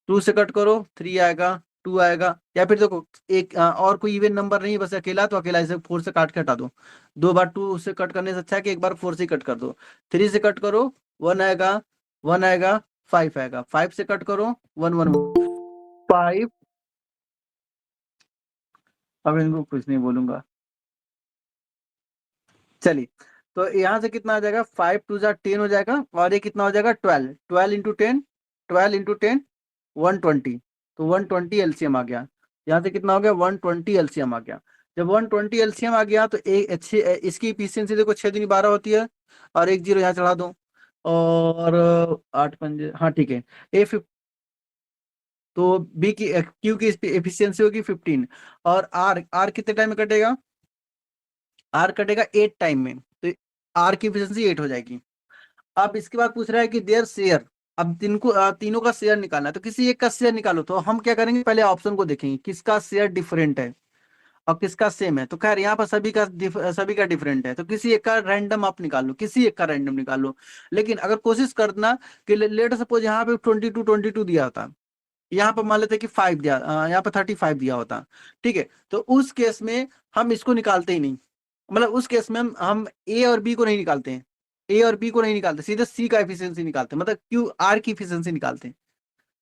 2 से कट करो 3 आएगा, 2 आएगा, या फिर देखो एक और कोई इवन नंबर नहीं, बस अकेला, तो अकेला इसे 4 से काट के हटा दो। 2 बार 2 से कट करने से अच्छा है कि एक बार 4 से कट कर दो। 3 से कट करो 1 आएगा, 1 आएगा, 5 आएगा, 5 से कट करो 1 1 5। अब इनको कुछ नहीं बोलूंगा। चलिए, तो यहाँ से कितना आ जाएगा, 5 2 जा 10 हो जाएगा, और ये कितना हो जाएगा 12, 12 इंटू 10, 12 इंटू 10 120, तो 120 एलसीएम आ गया। यहाँ से कितना हो गया 120 एलसीएम आ गया। जब 120 एलसीएम आ गया तो एक अच्छी इसकी इफिशियंसी देखो 6 दूनी 12 होती है, और एक जीरो यहाँ चढ़ा दो, और 8 पंजे, हाँ ठीक है। तो बी की क्यू की एफिशिएंसी होगी 15, और आर, आर कितने टाइम में कटेगा, आर कटेगा 8 टाइम में, तो आर की एफिशिएंसी 8 हो जाएगी। अब इसके बाद पूछ रहा है कि देयर शेयर, अब तीनों का शेयर निकालना है, तो किसी एक का शेयर निकालो। तो हम क्या करेंगे, पहले ऑप्शन को देखेंगे किसका शेयर डिफरेंट है और किसका सेम है। तो खैर यहाँ पर सभी का डिफरेंट है, तो किसी एक का रैंडम आप निकाल लो, किसी एक का रैंडम निकाल लो। लेकिन अगर कोशिश करना कि लेट सपोज यहाँ पे 22 दिया होता, यहाँ पर मान लेते कि 5 दिया, यहाँ पर 35 दिया होता, ठीक है, तो उस केस में हम इसको निकालते ही नहीं। मतलब उस केस में हम ए और बी को नहीं निकालते हैं, ए और बी को नहीं निकालते, सीधे सी का एफिशिएंसी निकालते हैं, मतलब क्यू आर की एफिशिएंसी निकालते हैं।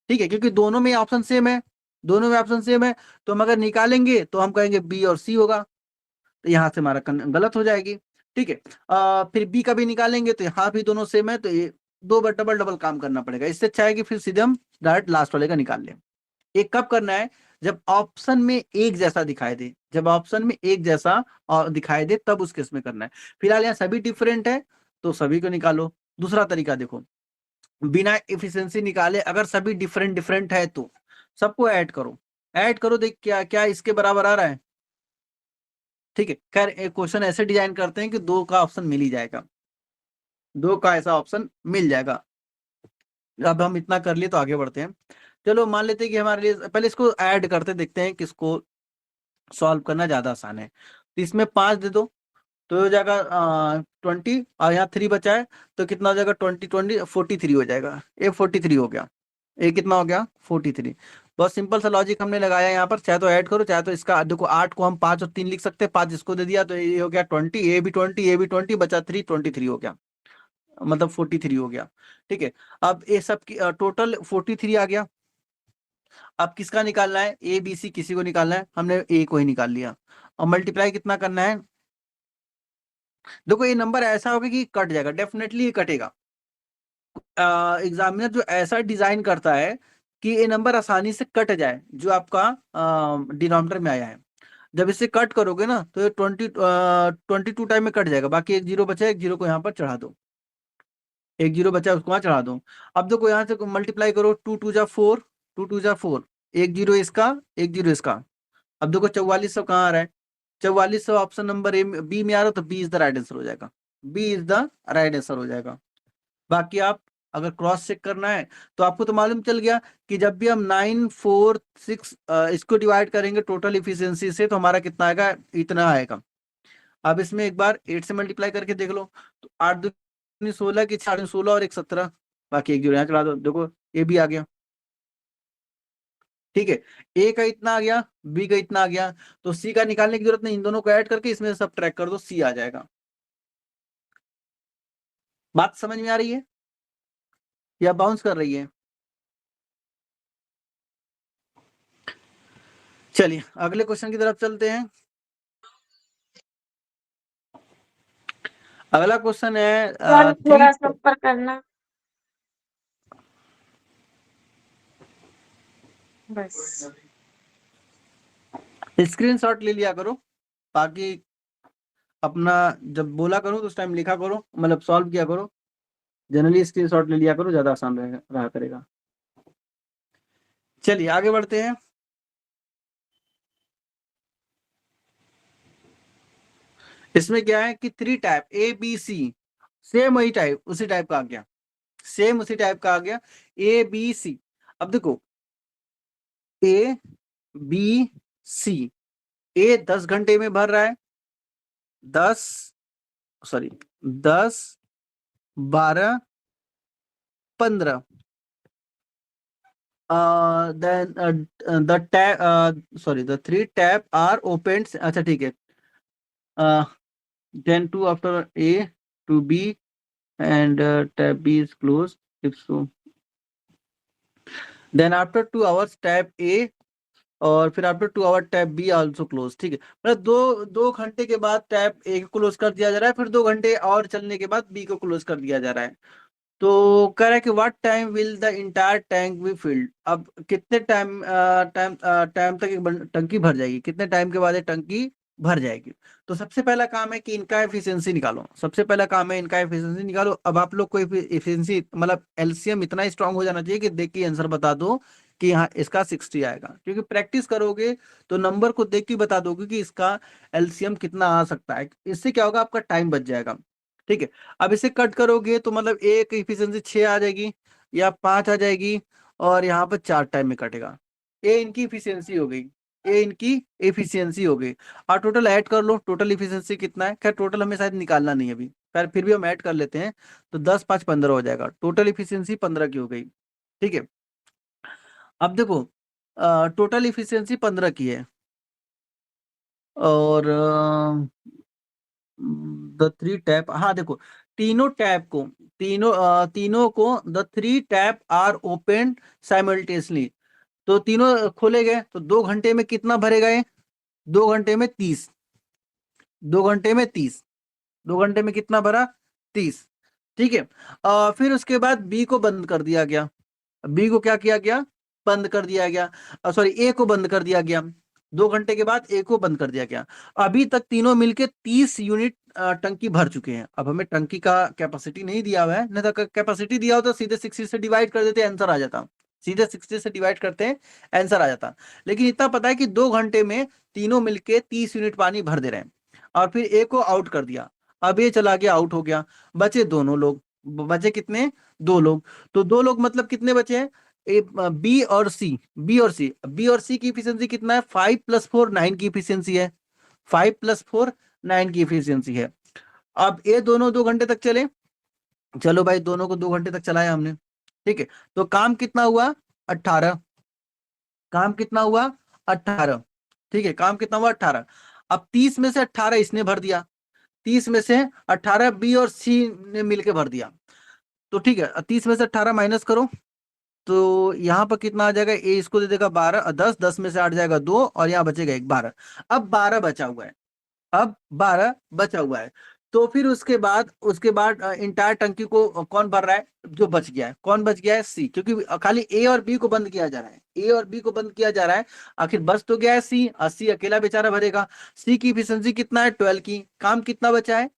ठीक है, क्योंकि दोनों में ऑप्शन सेम है, दोनों में ऑप्शन सेम है, तो हम अगर निकालेंगे तो हम कहेंगे बी और सी होगा, तो यहाँ से हमारा गलत हो जाएगी। ठीक है, फिर बी का भी निकालेंगे तो यहाँ भी दोनों सेम है, तो ये दो बार डबल डबल काम करना पड़ेगा। इससे अच्छा है कि फिर सीधे हम डायरेक्ट लास्ट वाले का निकाल लें। ये कब करना है, जब ऑप्शन में एक जैसा दिखाई दे, जब ऑप्शन में एक जैसा दिखाई दे तब उस केस में करना है। फिलहाल यहाँ सभी डिफरेंट है तो सभी को निकालो। दूसरा तरीका देखो, बिना एफिशिएंसी निकाले अगर सभी डिफरेंट डिफरेंट है तो सबको ऐड करो, ऐड करो, देख क्या क्या इसके बराबर आ रहा है। ठीक है, खैर एक क्वेश्चन ऐसे डिजाइन करते हैं कि 2 का ऑप्शन मिल ही जाएगा, 2 का ऐसा ऑप्शन मिल जाएगा। अब हम इतना कर लिए तो आगे बढ़ते हैं। चलो मान लेते हैं कि हमारे लिए पहले इसको ऐड करते देखते हैं किसको सॉल्व करना ज्यादा आसान है। तो इसमें 5 दे दो तो हो जाएगा 20, और यहाँ 3 बचा है तो कितना हो जाएगा 20 20 43 हो जाएगा। ये 43 हो गया, ये कितना हो गया 43। बहुत सिंपल सा लॉजिक हमने लगाया यहाँ पर, चाहे तो ऐड करो चाहे तो इसका देखो 8 को हम 5 और 3 लिख सकते हैं, 5 इसको दे दिया तो ये हो गया 20, ये भी 20, ये भी 20, बचा 3, 23 हो गया, मतलब 43 हो गया। ठीक है, अब ये सब की टोटल 43 आ गया। अब किसका निकालना है, ए बी सी किसी को निकालना है, हमने ए को ही निकाल लिया। और मल्टीप्लाई कितना करना है, देखो ये नंबर ऐसा होगा कि कट जाएगा, डेफिनेटली ये कटेगा। एग्जामिनर जो ऐसा डिजाइन करता है कि ये नंबर आसानी से कट जाए जो आपका डिनोमिनेटर में आया है। जब इसे कट करोगे ना तो ये 22 टाइम में कट जाएगा, बाकी एक जीरो बचा है, एक जीरो को यहाँ पर चढ़ा दो, एक जीरो बचा है उसको वहां चढ़ा दो। अब देखो यहाँ से मल्टीप्लाई करो, 2 2 जा 4, 2 2 जा 4, 1 0 इसका 1 0 इसका। अब देखो 4400 कहाँ आ रहा है, 4400 ऑप्शन नंबर ए बी में आ रहा है, तो B is the right answer हो जाएगा, B is the right answer हो जाएगा। बाकी आप अगर क्रॉस चेक करना है तो आपको तो मालूम चल गया कि जब भी हम 9 4 6 इसको डिवाइड करेंगे टोटल इफिशियंसी से तो हमारा कितना आएगा, इतना आएगा। अब इसमें एक बार 8 से मल्टीप्लाई करके देख लो, तो 8 दूनी 16 की 6 16 और 1 17, बाकी 1 जीरो यहाँ चला दो, देखो ये भी आ गया। ठीक है, ए का इतना आ गया, बी का इतना आ गया, तो सी का निकालने की जरूरत नहीं, इन दोनों को ऐड करके इसमें सब ट्रैक कर दो, सी आ जाएगा। बात समझ में आ रही है या बाउंस कर रही है? चलिए अगले क्वेश्चन की तरफ चलते हैं। अगला क्वेश्चन है सर थोड़ा सा ऊपर करना, बस। स्क्रीनशॉट ले लिया करो, बाकी अपना जब बोला करो तो उस टाइम लिखा करो, मतलब सॉल्व किया करो, जनरली स्क्रीनशॉट ले लिया करो, ज्यादा आसान रहा करेगा। चलिए आगे बढ़ते हैं। इसमें क्या है कि 3 type A B C, same वही टाइप उसी टाइप का आ गया, सेम उसी टाइप का आ गया, ए बी सी। अब देखो ए बी सी, ए 10 घंटे में भर रहा है, 10 12 15, then the 3 tab are opened, अच्छा ठीक है, then 2 after A to B and tab B is closed if so, then after 2 hours tab A और फिर after 2 hour tab B also close. ठीक है, मतलब दो घंटे के बाद टैब ए को क्लोज कर दिया जा रहा है, फिर 2 घंटे और चलने के बाद बी को क्लोज कर दिया जा रहा है। तो कह रहा है कि what time will the entire tank be field, अब कितने टाइम तक एक टंकी भर जाएगी, कितने टाइम के बाद ये टंकी भर जाएगी। तो सबसे पहला काम है कि इनका एफिशिएंसी निकालो, सबसे पहला काम है इनका एफिशिएंसी निकालो। अब आप लोग को एफिशिएंसी मतलब एलसीएम इतना स्ट्रांग हो जाना चाहिए कि देख के आंसर बता दो कि हाँ इसका 60 आएगा, क्योंकि प्रैक्टिस करोगे तो नंबर को देख के बता दोगे कि इसका एलसीएम कितना आ सकता है। इससे क्या होगा, आपका टाइम बच जाएगा। ठीक है, अब इसे कट करोगे तो मतलब ए की एफिशिएंसी 6 आ जाएगी या 5 आ जाएगी, और यहाँ पर 4 टाइम में कटेगा। ए इनकी एफिशिएंसी हो गई, ए इनकी एफिशिएंसी हो गई। और टोटल ऐड कर लो, टोटल एफिशिएंसी कितना है, खैर टोटल हमें शायद निकालना नहीं है अभी, फिर भी हम ऐड कर लेते हैं, तो 10 5 15 हो जाएगा, टोटल एफिशिएंसी 15 की हो गई। ठीक है, अब देखो टोटल इफिशियंसी 15 की है, और द 3 टैप, हाँ देखो तीनों टैप को तीनों को the 3 tap are open simultaneously, तो तीनों खोले गए, तो 2 घंटे में कितना भरेगा ये, 2 घंटे में 30, 2 घंटे में 30, 2 घंटे में कितना भरा, 30। ठीक है, फिर उसके बाद बी को बंद कर दिया गया, बी को क्या किया गया, बंद कर दिया गया, सॉरी ए को बंद कर दिया गया, 2 घंटे के बाद ए को बंद कर दिया गया। अभी तक तीनों मिलके 30 यूनिट टंकी भर चुके हैं। अब हमें टंकी का कैपेसिटी नहीं दिया हुआ है, नहीं तो कैपेसिटी दिया होता सीधे 60 से डिवाइड कर देते, आंसर आ जाता, सीधे 60 से डिवाइड करते हैं आंसर आ जाता। लेकिन इतना पता है कि 2 घंटे में तीनों मिलके 30 यूनिट पानी भर दे रहे हैं, और फिर ए को आउट कर दिया, अब ये चला गया, आउट हो गया, बचे दोनों लोग, बचे कितने, 2 लोग। तो 2 लोग मतलब कितने बचे हैं, बी और सी, बी और सी की इफिशियंसी कितना है, 5 + 4 9 की इफिशियंसी है, 5 + 4 9 की इफिशियंसी है। अब ये दोनों 2 घंटे तक चले, चलो भाई दोनों को 2 घंटे तक चलाया हमने। ठीक है, तो काम कितना हुआ, 18, काम कितना हुआ, 18। ठीक है, काम कितना हुआ, 18। अब 30 में से 18 इसने भर दिया, 30 में से 18 बी और सी ने मिलके भर दिया। तो ठीक है, 30 में से 18 माइनस करो, तो यहाँ पर कितना आ जाएगा, ए इसको दे देगा 12 10, 10 में से 8 जाएगा 2, और यहाँ बचेगा 1 12। अब 12 बचा हुआ है, अब 12 बचा हुआ है। तो फिर उसके बाद इंटायर टंकी को कौन भर रहा है, जो बच गया है, कौन बच गया है, सी, क्योंकि खाली ए और बी को बंद किया जा रहा है, ए और बी को बंद किया जा रहा है, आखिर बच तो गया है सी, और सी अकेला बेचारा भरेगा। सी की इफिशियंसी कितना है, 12 की, काम कितना बचा है,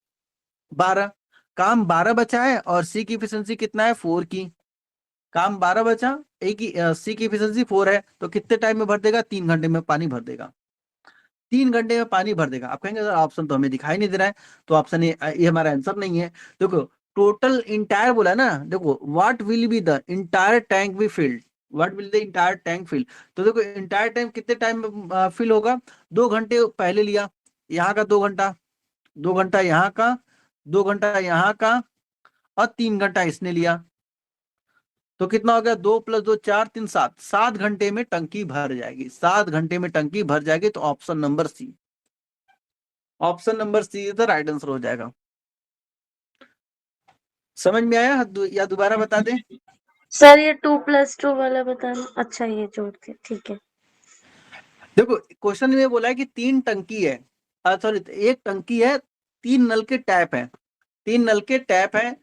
12, काम 12 बचा है, और सी की इफिशियंसी कितना है, 4 की, काम 12 बचा, ए की सी की एफिशिएंसी 4 है, तो कितने टाइम में भर देगा? 3 घंटे में पानी भर देगा। 3 घंटे में पानी भर देगा। आप कहेंगे सर ऑप्शन तो हमें दिखाई नहीं दे रहा है, तो ऑप्शन ये हमारा आंसर नहीं है। देखो टोटल इंटायर बोला है ना, देखो what will be the entire tank be filled, what will the entire tank fill. तो देखो इंटायर टैंक कितने टाइम में फिल होगा? 2 घंटे पहले लिया, यहाँ का 2 घंटा, 2 घंटा यहाँ का, 2 घंटा यहाँ का, और 3 घंटा इसने लिया, तो कितना हो गया? 2 + 2 4 3 7, 7 घंटे में टंकी भर जाएगी, 7 घंटे में टंकी भर जाएगी। तो option number C, option number C is the right answer हो जाएगा। समझ में आया या दोबारा बता दें? सर ये 2+2 वाला बताना। अच्छा ये जोड़ के, ठीक है। देखो क्वेश्चन में बोला है कि 3 टंकी है, सॉरी 1 टंकी है, 3 नल के टैप है, 3 नल के टैप है,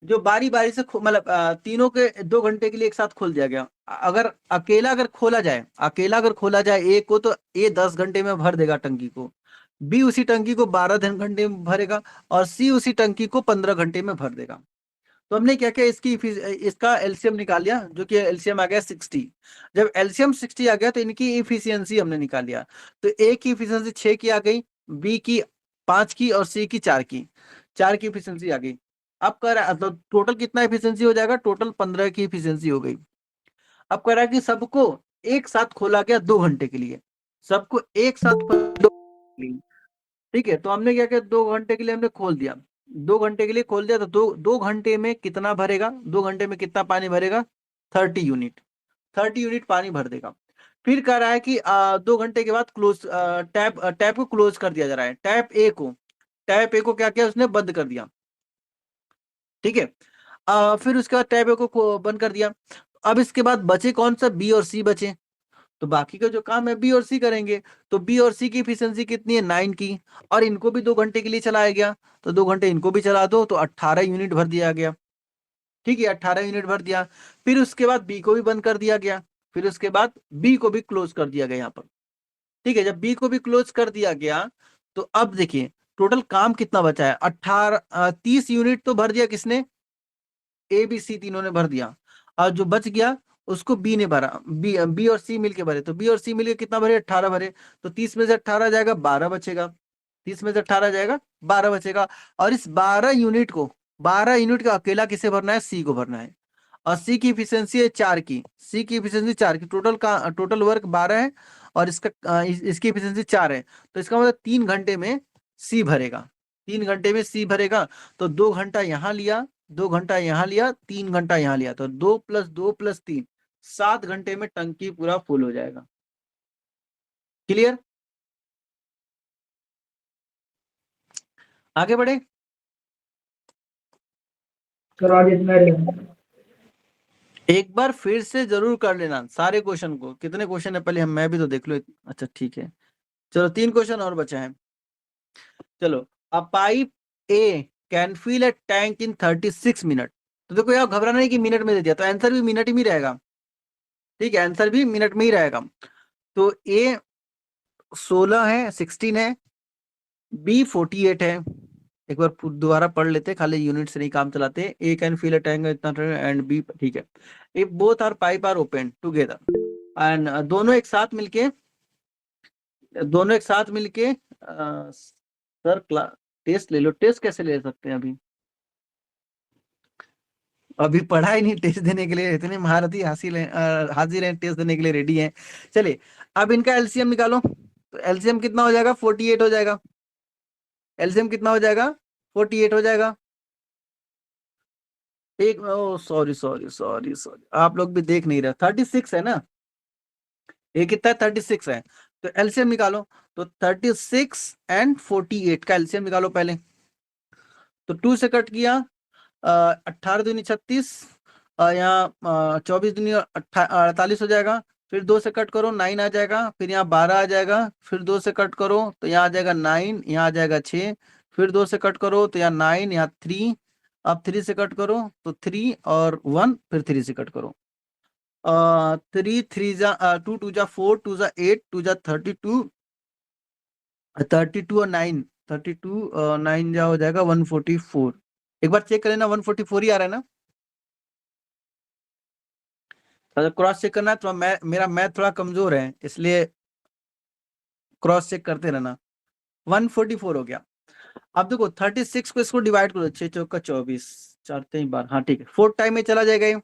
जो बारी बारी से मतलब तीनों के 2 घंटे के लिए एक साथ खोल दिया गया। अगर अकेला खोला जाए, अकेला अगर खोला जाए ए को, तो ए 10 घंटे में भर देगा टंकी को, बी उसी टंकी को 12 घंटे में भरेगा, और सी उसी टंकी को 15 घंटे में भर देगा। तो हमने क्या किया, इसका एलसीएम निकाल लिया, जो कि एलसीएम आ गया 60। जब एलसीएम 60 आ गया तो इनकी इफिशियंसी हमने निकाल लिया। तो ए की इफिशियंसी 6 की आ गई, बी की 5 की, और सी की 4 की, 4 की इफिशियंसी आ गई। अब कह रहा है तो टोटल कितना इफिशियंसी हो जाएगा? टोटल 15 की इफिशियंसी हो गई। अब कह रहा है कि सबको एक साथ खोला गया 2 घंटे के लिए, सबको एक साथ ठीक है। तो हमने क्या किया, 2 घंटे के लिए हमने खोल दिया, 2 घंटे के लिए खोल दिया, तो 2 घंटे में कितना भरेगा? 2 घंटे में कितना पानी भरेगा? 30 यूनिट, 30 यूनिट पानी भर देगा। फिर कह रहा है कि 2 घंटे के बाद क्लोज, टैप को क्लोज कर दिया जा रहा है, टैप ए को क्या किया उसने? बंद कर दिया, ठीक है। फिर उसके बाद टैप ए को बंद कर दिया। अब इसके बाद बचे कौन सा? बी और सी बचे, तो बाकी का जो काम है बी और सी करेंगे। तो बी और सी की इफिशियंसी कितनी है? 9 की, और इनको भी 2 घंटे के लिए चलाया गया, तो 2 घंटे इनको भी चला दो, तो 18 यूनिट भर दिया गया, ठीक है, 18 यूनिट भर दिया। फिर उसके बाद बी को भी बंद कर दिया गया, फिर उसके बाद बी को भी क्लोज कर दिया गया यहाँ पर, ठीक है। जब बी को भी क्लोज कर दिया गया, तो अब देखिए टोटल काम कितना बचा है? 30 यूनिट तो भर दिया किसने? ए बी सी तीनों ने भर दिया, और जो बच गया उसको बी ने भरा, बी और सी मिलके भरे, तो बी और सी मिलके कितना भरे? 18 भरे। तो 30 में से 18 जाएगा, 12 बचेगा, 30 में से 18 जाएगा, 12 बचेगा। और इस 12 यूनिट को, 12 यूनिट का अकेला किसे भरना है? सी को भरना है। और सी की इफिशियंसी है 4 की, सी की इफिशियंसी 4 की, टोटल वर्क 12 है, और इसकी इफिशियंसी 4 है, तो इसका मतलब 3 घंटे में सी भरेगा, 3 घंटे में सी भरेगा। तो 2 घंटा यहाँ लिया, 2 घंटा यहाँ लिया, 3 घंटा यहाँ लिया, तो 2 + 2 + 3, 7 घंटे में टंकी पूरा फुल हो जाएगा। क्लियर? आगे बढ़े। सर आज इतना ही है। एक बार फिर से जरूर कर लेना सारे क्वेश्चन को। कितने क्वेश्चन है पहले मैं भी तो देख लो। अच्छा ठीक है, चलो 3 क्वेश्चन और बचे हैं। चलो, a pipe A can fill a tank in 36 minute. तो देखो यार घबराना नहीं कि मिनट में दे दिया, तो आंसर भी मिनट में ही रहेगा, ठीक है, आंसर भी मिनट में ही रहेगा। तो ए 16 है, 16 है, बी 48 है। एक बार दोबारा पढ़ लेते, खाली यूनिट से नहीं काम चलाते। A can fill a tank इतना, एंड बी, ठीक है। If both are pipe are open together, and दोनों एक साथ मिलके सर टेस्ट ले लो। टेस्ट कैसे ले सकते हैं? अभी पढ़ा ही नहीं, टेस्ट देने के लिए इतने महारथी हाजिर हैं, टेस्ट देने के लिए रेडी हैं। चलिए अब इनका एलसीएम निकालो, तो एलसीएम कितना हो जाएगा? 48 हो जाएगा। एलसीएम कितना हो जाएगा? 48 हो जाएगा। एक सॉरी सॉरी सॉरी सॉरी, आप लोग भी देख नहीं रहे, 36 है ना, ये कितना है? 36 है। तो एलसीएम निकालो, तो 36 एंड 48 का एलसीएम निकालो पहले। तो 2 से कट किया, 18 दूनी 36, यहाँ 24 दूनी 48 हो जाएगा। फिर 2 से कट करो, 9 आ जाएगा। फिर यहाँ 12 आ जाएगा। फिर 2 से कट करो तो यहाँ आ जाएगा 9, यहाँ आ जाएगा 6। फिर 2 से कट करो तो यहाँ 9, यहाँ 3। अब 3 से कट करो तो 3 और 1, फिर 3 से कट करो। 3 3 जा 2 2 जा 4, 2 जा 8, 2 जा 32, 32 और 9, 32 9 जा हो जाएगा 144। एक बार चेक कर लेना, 144 ही आ रहा है ना? तो क्रॉस चेक करना है तो मेरा मैथ थोड़ा कमजोर है, इसलिए क्रॉस चेक करते रहना। 144 हो गया। अब देखो 36 को इसको डिवाइड करो, 6 चौका 24, 4 3 12, हाँ ठीक है, 4 टाइम में चला जाएगा ये।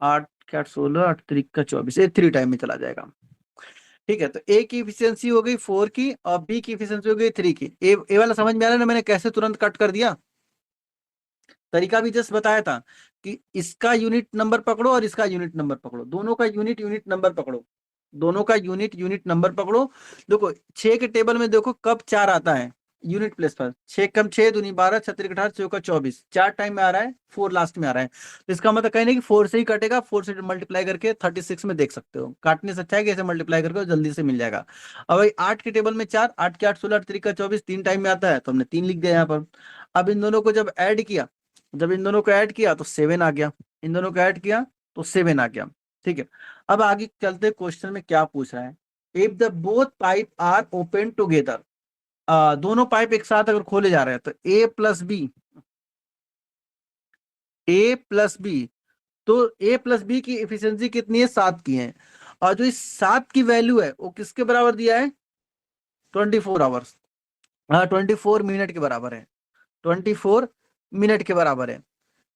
8 क्या 16, 8 3 का 24, ये 3 टाइम में चला जाएगा। ठीक है, तो ए की इफिशियंसी हो गई 4 की और बी की इफिशियंसी हो गई 3 की। ए वाला समझ में आ रहा है ना, मैंने कैसे तुरंत कट कर दिया, तरीका भी जस्ट बताया था कि इसका यूनिट नंबर पकड़ो और इसका यूनिट नंबर पकड़ो, दोनों का यूनिट नंबर पकड़ो, दोनों का यूनिट नंबर पकड़ो। देखो 6 के टेबल में देखो कब 4 आता है, यूनिट प्लेस पर 6 कम 6 दूनी 12, 6 3 18, 6 का 24, 4 टाइम में आ रहा है, 4 लास्ट में आ रहा है, तो इसका मतलब कहीं नहीं कि 4 से ही कटेगा, 4 से मल्टीप्लाई करके 36 में देख सकते हो, काटने से अच्छा है कि ऐसे मल्टीप्लाई करके जल्दी से मिल जाएगा। अब भाई 8 के टेबल में 4, 8 के 8 16, 8 3 का 24, 3 टाइम में आता है तो हमने 3 लिख दिया यहाँ पर। अब इन दोनों को जब ऐड किया, जब इन दोनों को ऐड किया तो 7 आ गया, इन दोनों को ऐड किया तो 7 आ गया। ठीक है, अब आगे चलते क्वेश्चन में क्या पूछ रहा है, if the both pipe are open together, दोनों पाइप एक साथ अगर खोले जा रहे हैं तो ए प्लस बी, तो ए प्लस बी की एफिशिएंसी कितनी है, 7 की है, और जो इस 7 की वैल्यू है वो किसके बराबर दिया है, 24 आवर्स, हाँ 24 मिनट के बराबर है, 24 मिनट के बराबर है।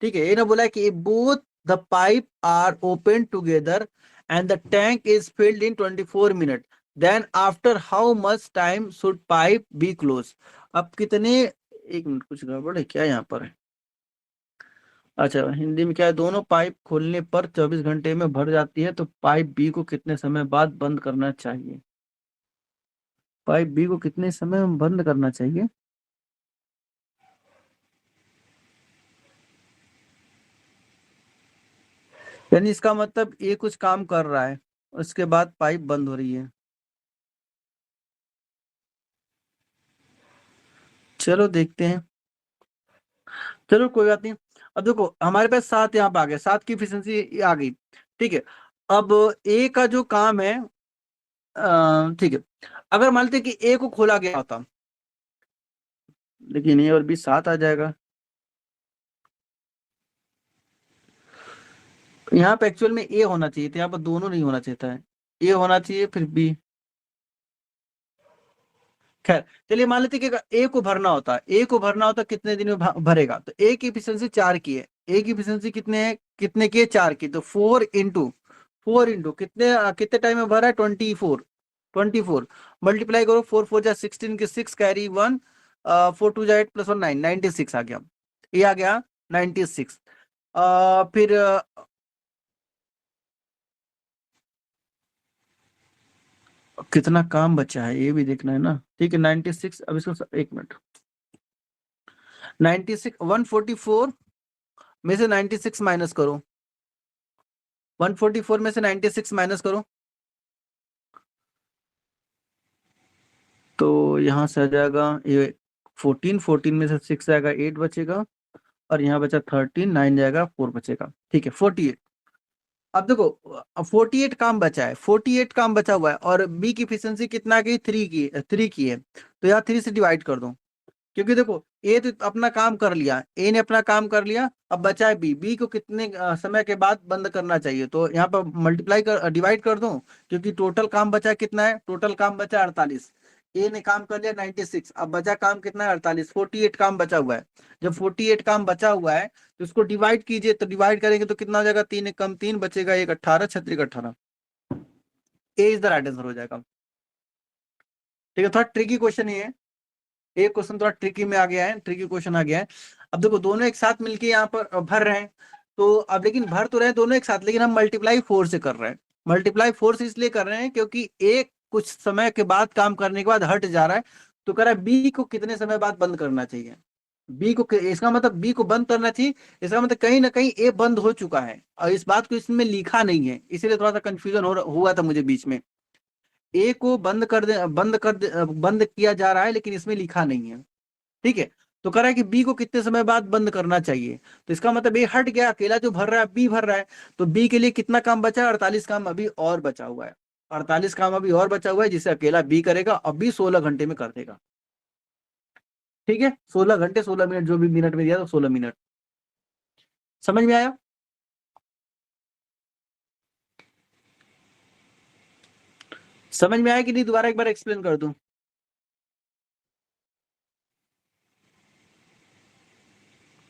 ठीक है, ये ना बोला है कि both the pipe are open together and the tank is filled in 24 minute, then after how much time should pipe B close. अब कितने, एक मिनट कुछ गड़बड़ है क्या यहाँ पर है, अच्छा हिंदी में क्या है, दोनों पाइप खोलने पर 24 घंटे में भर जाती है तो पाइप बी को कितने समय बाद बंद करना चाहिए, पाइप बी को कितने समय में बंद करना चाहिए। यानी इसका मतलब ये कुछ काम कर रहा है उसके बाद पाइप बंद हो रही है। चलो देखते हैं, चलो कोई बात नहीं। अब देखो हमारे पास 7 यहाँ पे आ गया, 7 की एफिशिएंसी आ गई। ठीक है, अब ए का जो काम है, ठीक है, अगर मान लेते हैं कि ए को खोला गया होता, लेकिन ए और बी 7 आ जाएगा, यहाँ पे एक्चुअल में ए होना चाहिए था, यहाँ पर दोनों नहीं होना चाहिए था, ए होना चाहिए फिर बी। खैर चलिए मान लेते कि ए को भरना होता, ए को भरना होता कितने दिन में भरेगा, तो ए की एफिशिएंसी 4 की है, ए की एफिशिएंसी कितने है, कितने की है, 4 की, तो 4 इंटू कितने कितने टाइम में भरा है, 24 मल्टीप्लाई करो, 4 4 जा 16 के 6 कैरी 1, 4 2 जा 8 प्लस 1 9, 96 आ गया, ये आ गया 96। फिर कितना काम बचा है ये भी देखना है ना। ठीक है 96, अब इसको एक मिनट, 96 144 में से 96 माइनस करो, 144 में से 96 माइनस करो, तो यहां से आ जाएगा ये 14 में से 6 आएगा 8 बचेगा, और यहाँ बचा 13, 9 जाएगा 4 बचेगा। ठीक है 48। अब देखो 48 काम बचा है, 48 काम बचा हुआ है, और बी की एफिशिएंसी कितना की, 3 की है, तो यहाँ 3 से डिवाइड कर दो, क्योंकि देखो ए तो अपना काम कर लिया, ए ने अपना काम कर लिया, अब बचा है बी, बी को कितने समय के बाद बंद करना चाहिए, तो यहाँ पर मल्टीप्लाई कर डिवाइड कर दो, क्योंकि टोटल काम बचा कितना है, टोटल काम बचा 48, ए ने काम कर लिया 96, अब बचा काम कितना है 48, 48 काम बचा हुआ है। जब 48 काम बचा हुआ है तो इसको डिवाइड कीजिए, तो डिवाइड करेंगे तो कितना हो जाएगा, 3 एक कम 3 बचेगा, 1 18, 36 18, ए इज द राइट आंसर हो जाएगा। ठीक है, थोड़ा ट्रिकी क्वेश्चन ये है, एक क्वेश्चन थोड़ा ट्रिकी में आ गया है, ट्रिकी क्वेश्चन आ गया है। अब देखो दोनों एक साथ मिलके यहाँ पर भर रहे हैं, तो अब लेकिन भर तो रहे दोनों एक साथ, लेकिन हम मल्टीप्लाई 4 से कर रहे हैं, मल्टीप्लाई 4 से इसलिए कर रहे हैं क्योंकि एक कुछ समय के बाद काम करने के बाद हट जा रहा है, तो कह रहा है बी को कितने समय बाद बंद करना चाहिए, बी को, इसका मतलब बी को बंद करना चाहिए, इसका मतलब कहीं ना कहीं ए बंद हो चुका है, और इस बात को इसमें लिखा नहीं है, इसीलिए थोड़ा सा कंफ्यूजन हुआ था मुझे बीच में, ए को बंद किया जा रहा है लेकिन इसमें लिखा नहीं है। ठीक है, तो कह रहा है कि बी को कितने समय बाद बंद करना चाहिए, तो इसका मतलब ए हट गया, अकेला जो भर रहा है बी भर रहा है, तो बी के लिए कितना काम बचा है, 48 काम अभी और बचा हुआ है, 48 काम अभी और बचा हुआ है, जिसे अकेला बी करेगा, अभी 16 घंटे में कर देगा। ठीक है, 16 घंटे 16 मिनट, जो भी मिनट में दिया तो 16 मिनट, समझ में आया। समझ में आया कि नहीं? दोबारा एक बार एक्सप्लेन कर दूं?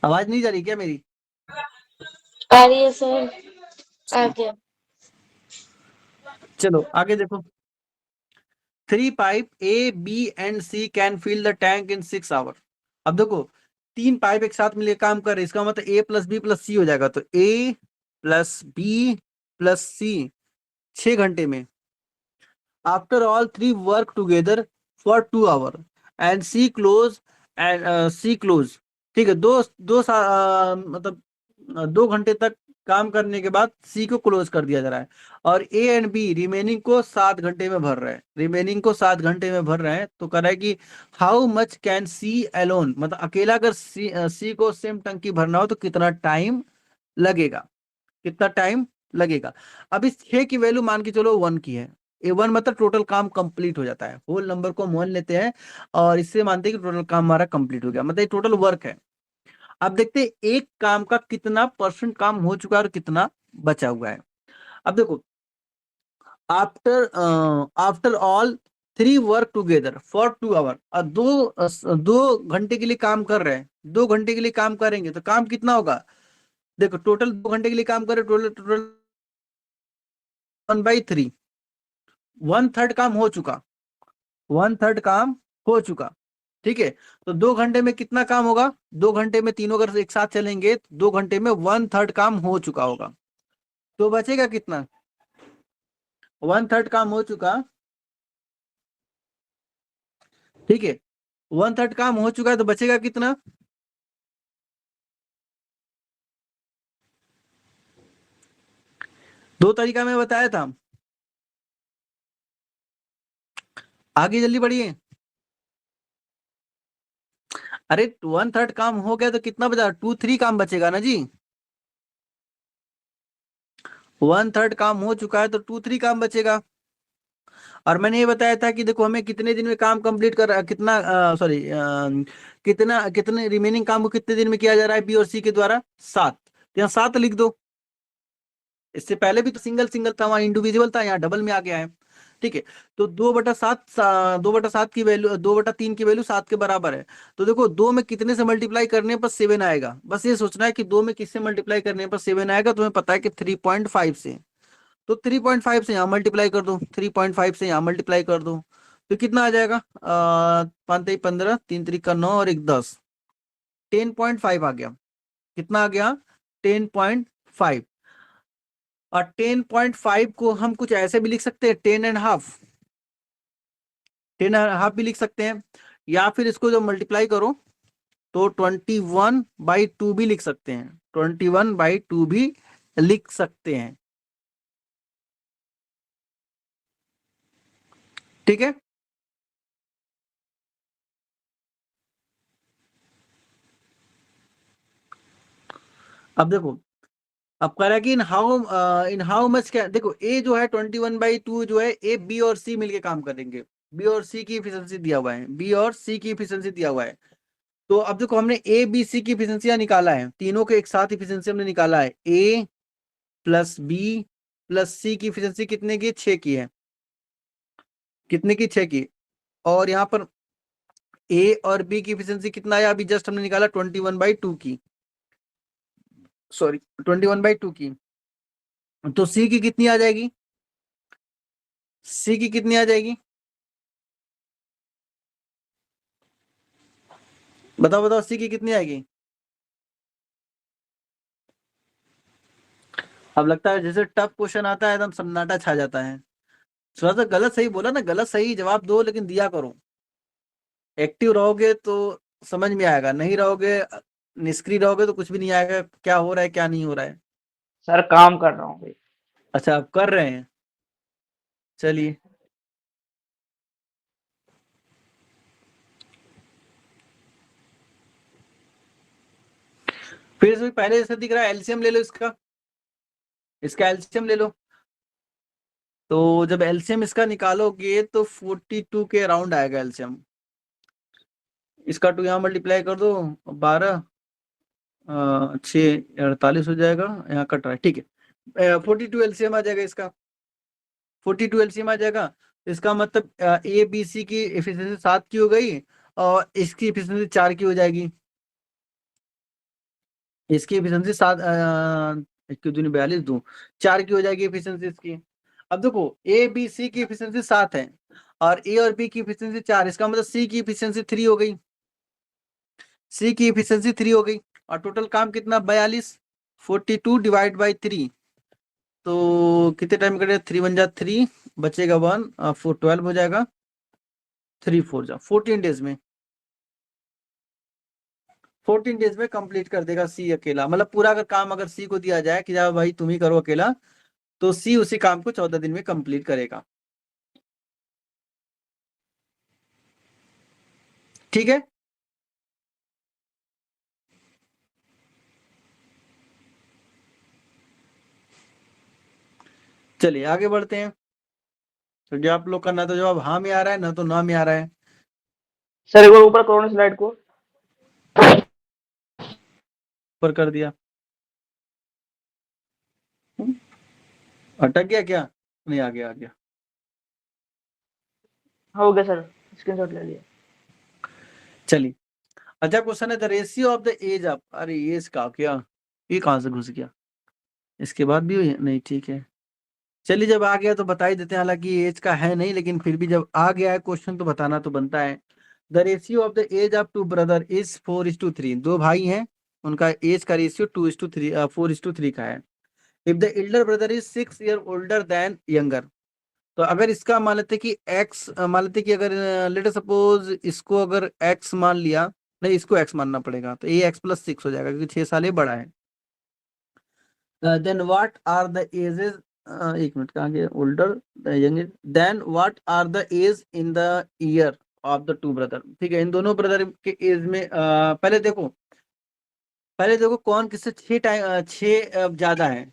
आवाज नहीं जा रही क्या मेरी? आ रही है सर, आ गया। चलो आगे देखो। 3 pipe A, B and C can fill the tank in 6 hours. अब देखो 3 पाइप एक साथ मिलकर काम कर रहे हैं, इसका मतलब A plus B plus C हो जाएगा, तो A plus B plus C 6 घंटे में। After all 3 work together for 2 our and C close, ठीक है। मतलब 2 घंटे तक काम करने के बाद सी को क्लोज कर दिया जा रहा है, और ए एंड बी रिमेनिंग को 7 घंटे में भर रहे हैं, तो कह रहा है कि how much can C alone, मतलब अकेला अगर सी को सेम टंकी भरना हो तो कितना टाइम लगेगा, अब इस 6 की वैल्यू मान के चलो 1 की है, A1 मतलब टोटल काम कंप्लीट हो जाता है, होल नंबर को हम 1 लेते हैं और इससे मानते हैं कि टोटल काम हमारा कंप्लीट हो गया, मतलब टोटल वर्क है। अब देखते हैं एक काम का कितना % काम हो चुका है और कितना बचा हुआ है। अब देखो after all 3 work together for 2 hour, और 2 घंटे के लिए काम कर रहे हैं, 2 घंटे के लिए काम करेंगे तो काम कितना होगा? देखो टोटल 2 घंटे के लिए काम कर रहे, टोटल 1/3, 1/3 काम हो चुका, 1/3 काम हो चुका, ठीक है। तो 2 घंटे में कितना काम होगा? 2 घंटे में तीनों अगर एक साथ चलेंगे तो 2 घंटे में 1/3 काम हो चुका होगा, तो बचेगा कितना? 1/3 काम हो चुका, ठीक है, 1/3 काम हो चुका है, तो बचेगा कितना? दो तरीका में बताया था, आगे जल्दी बढ़िए। अरे 1/3 काम हो गया तो कितना बचा? 2/3 काम बचेगा ना जी, 1/3 काम हो चुका है तो 2/3 काम बचेगा। और मैंने ये बताया था कि देखो हमें कितने दिन में काम कंप्लीट कर कितना सॉरी कितने रिमेनिंग काम को कितने दिन में किया जा रहा है बी और सी के द्वारा? 7, तो यहाँ 7 लिख दो। इससे पहले भी तो सिंगल सिंगल था, वहां इंडिविजुअल था, यहाँ डबल में आ गया है, ठीक है। तो 2/7 की वैल्यू 2/3 की वैल्यू 7 के बराबर है। तो देखो 2 में कितने से मल्टीप्लाई करने पर 7 आएगा, बस ये सोचना है कि 2 में किससे मल्टीप्लाई करने पर 7 आएगा, तुम्हें पता है कि 3.5 से, तो 3.5 से यहाँ मल्टीप्लाई कर दो, 3.5 से यहाँ मल्टीप्लाई कर दो, तो कितना आ जाएगा? 5 3 15, 3 3 का 9 और 1 10, 10.5 आ गया। कितना आ गया? 10.5। और 10.5 को हम कुछ ऐसे भी लिख सकते हैं, 10.5, 10.5 भी लिख सकते हैं, या फिर इसको जब मल्टीप्लाई करो तो 21/2 भी लिख सकते हैं, 21/2 भी लिख सकते हैं, ठीक है। अब देखो, अब कह रहा है कि इन हाउ मच क्या, देखो ए जो है 21/2 जो है, ए बी और सी मिलके काम करेंगे, बी और सी की एफिशिएंसी दिया हुआ है, बी और सी की एफिशिएंसी दिया हुआ है। तो अब देखो हमने ए बी सी की एफिशिएंसी निकाला है, तीनों के एक साथ एफिशिएंसी हमने निकाला है, ए प्लस बी प्लस सी की एफिशिएंसी कितने की? 6 की है, कितने की? 6 की। और यहाँ पर ए और बी की एफिशिएंसी कितना है? अभी जस्ट हमने निकाला 21/2 की, सॉरी 21/2 की। तो सी की कितनी आ जाएगी? सी की कितनी आ जाएगी? बताओ बताओ, सी की कितनी आएगी? अब लगता है जैसे टफ क्वेश्चन आता है एकदम सन्नाटा छा जाता है। थोड़ा सा गलत सही बोला ना, गलत सही जवाब दो लेकिन दिया करो, एक्टिव रहोगे तो समझ में आएगा, नहीं रहोगे निष्क्रिय रहोगे तो कुछ भी नहीं आएगा, क्या हो रहा है क्या नहीं हो रहा है। सर काम कर रहा हूँ भाई। अच्छा आप कर रहे हैं, चलिए। फिर इसमें पहले जैसे दिख रहा है, एलसीएम ले लो इसका एलसीएम ले लो। तो जब एलसीएम इसका निकालोगे तो 42 के अराउंड आएगा एलसीएम। इसका 2 यहाँ मल्टीप्लाई कर दो, 12 6 48 हो जाएगा, यहाँ कट रहा है, ठीक है। 42 एलसीएम आ जाएगा इसका, 42 एलसीएम आ जाएगा। इसका मतलब ए बी सी की एफिशिएंसी 7 की हो गई और इसकी एफिशिएंसी 4 की हो जाएगी। इसकी एफिशिएंसी 7 इसकी दूनी 42 दूं 4 की हो जाएगी एफिशिएंसी इसकी। अब देखो ए बी सी की एफिशिएंसी 7 है और ए और बी की एफिशिएंसी 4, इसका मतलब सी की एफिशिएंसी 3 हो गई। सी की एफिशिएंसी 3 हो गई और टोटल काम कितना 42, 42 डिवाइड बाई 3, तो कितने टाइम करेगा 3 1 जा 3 बचेगा 1 4 12 हो जाएगा, 3 4 जा 14 डेज में 14 डेज में कंप्लीट कर देगा सी अकेला। मतलब पूरा अगर काम अगर सी को दिया जाए कि जाओ भाई तुम ही करो अकेला, तो सी उसी काम को 14 दिन में कंप्लीट करेगा। ठीक है, चलिए आगे बढ़ते हैं। तो जो आप लोग का ना तो जवाब हाँ में आ रहा है ना तो ना में आ रहा है। सर एक बार ऊपर करो ना स्लाइड को। ऊपर कर दिया। अटक गया क्या? नहीं, आ गया आ गया। हो गया सर, स्क्रीनशॉट ले लिया। चलिए, अच्छा क्वेश्चन है the ratio of the age of, अरे एज का क्या, ये कहाँ से घुस गया? इसके बाद भी हुई है? नहीं, ठीक है। चलिए जब आ गया तो बता ही देते हैं, हालांकि एज का है नहीं, लेकिन फिर भी जब आ गया है क्वेश्चन तो बताना तो बनता है। The ratio of the age of two brother is 4:3। दो भाई हैं, उनका एज का रेशियो 2:3 4:3 का है। If the Elder brother is 6 year older than younger, तो अगर इसका मान लेते कि एक्स मान लेते कि अगर लेट सपोज इसको अगर एक्स मान लिया, नहीं इसको एक्स मानना पड़ेगा, तो ये एक्स प्लस 6 हो जाएगा क्योंकि 6 साल ये बड़ा है। Then what are the ages, एक मिनट कहाँ गया, older then what are the age in the year of the two brother. ठीक है, इन दोनों ब्रदर के एज में पहले देखो कौन किससे 6 ज्यादा है,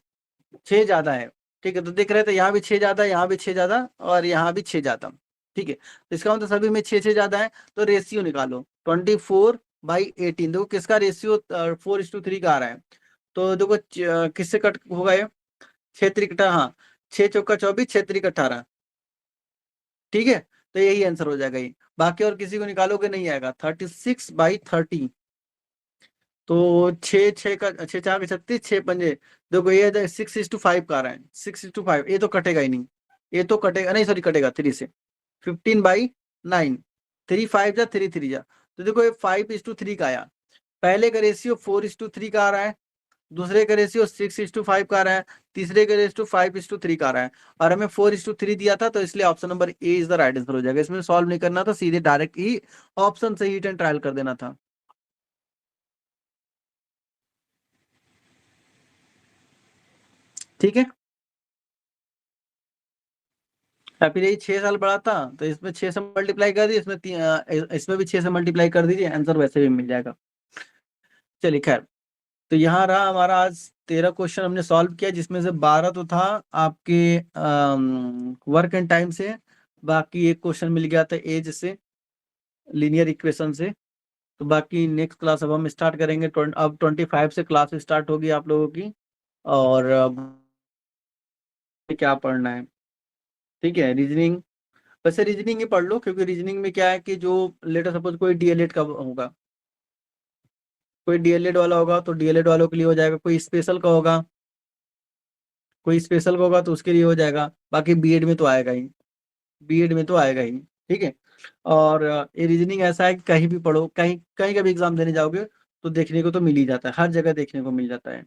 6 ज्यादा है। ठीक है, तो देख रहे थे यहाँ भी 6 ज्यादा, यहाँ भी 6 ज्यादा और यहाँ भी 6 ज्यादा। ठीक है, तो इसका मतलब सभी में 6 ज्यादा है, तो रेशियो निकालो 24/18। देखो किसका रेशियो 4:3 का आ रहा है, तो देखो किससे कट होगा ये, 6 3 हाँ, 6 चौका 24, 6 3 18। ठीक है, तो यही आंसर हो जाएगा ये। बाकी और किसी को निकालोगे नहीं आएगा। 36/30, तो 6 6 4 36, 6 पंजे, देखो ये 6:5 का आ रहा है, 6:5, ये तो कटेगा ही नहीं, ये तो कटेगा नहीं, सॉरी कटेगा 3 से। 15/9, 3 5 जा 3 3 जा, तो देखो ये 5:3 का आया। पहले का रेशियो 4:3 का आ रहा है, दूसरे का रेशियो 6:5 का आ रहा है, तीसरे का रेशियो 5:3 का आ रहा है, और हमें 4:3 दिया था, तो इसलिए option number A is the right answer हो जाएगा। इसमें सॉल्व नहीं करना था, सीधे डायरेक्ट ही ऑप्शन से ही ट्रायल कर देना था। ठीक है, या फिर यही 6 साल बड़ा था तो इसमें 6 से मल्टीप्लाई कर दिए, इसमें भी 6 से मल्टीप्लाई कर दीजिए, आंसर वैसे भी मिल जाएगा। चलिए खैर, तो यहाँ रहा हमारा आज 13 क्वेश्चन हमने सॉल्व किया, जिसमें से 12 तो था आपके वर्क एंड टाइम से, बाकी एक क्वेश्चन मिल गया था एज से, लीनियर इक्वेशन से। तो बाकी नेक्स्ट क्लास अब हम स्टार्ट करेंगे, अब 25 से क्लास स्टार्ट होगी आप लोगों की, और क्या पढ़ना है। ठीक है, रीजनिंग, वैसे रीजनिंग ही पढ़ लो, क्योंकि रीजनिंग में क्या है कि जो लेटर सपोज कोई डीएलएड का होगा, कोई डीएलएड वाला होगा तो डीएलएड वालों के लिए हो जाएगा, कोई स्पेशल का होगा, कोई स्पेशल का होगा तो उसके लिए हो जाएगा। बाकी बीएड में तो आएगा ही, बीएड में तो आएगा ही। ठीक है, और ये रीजनिंग ऐसा है कि कहीं भी पढ़ो, कहीं कहीं का भी एग्जाम देने जाओगे तो देखने को तो मिल ही जाता है, हर जगह देखने को मिल जाता है।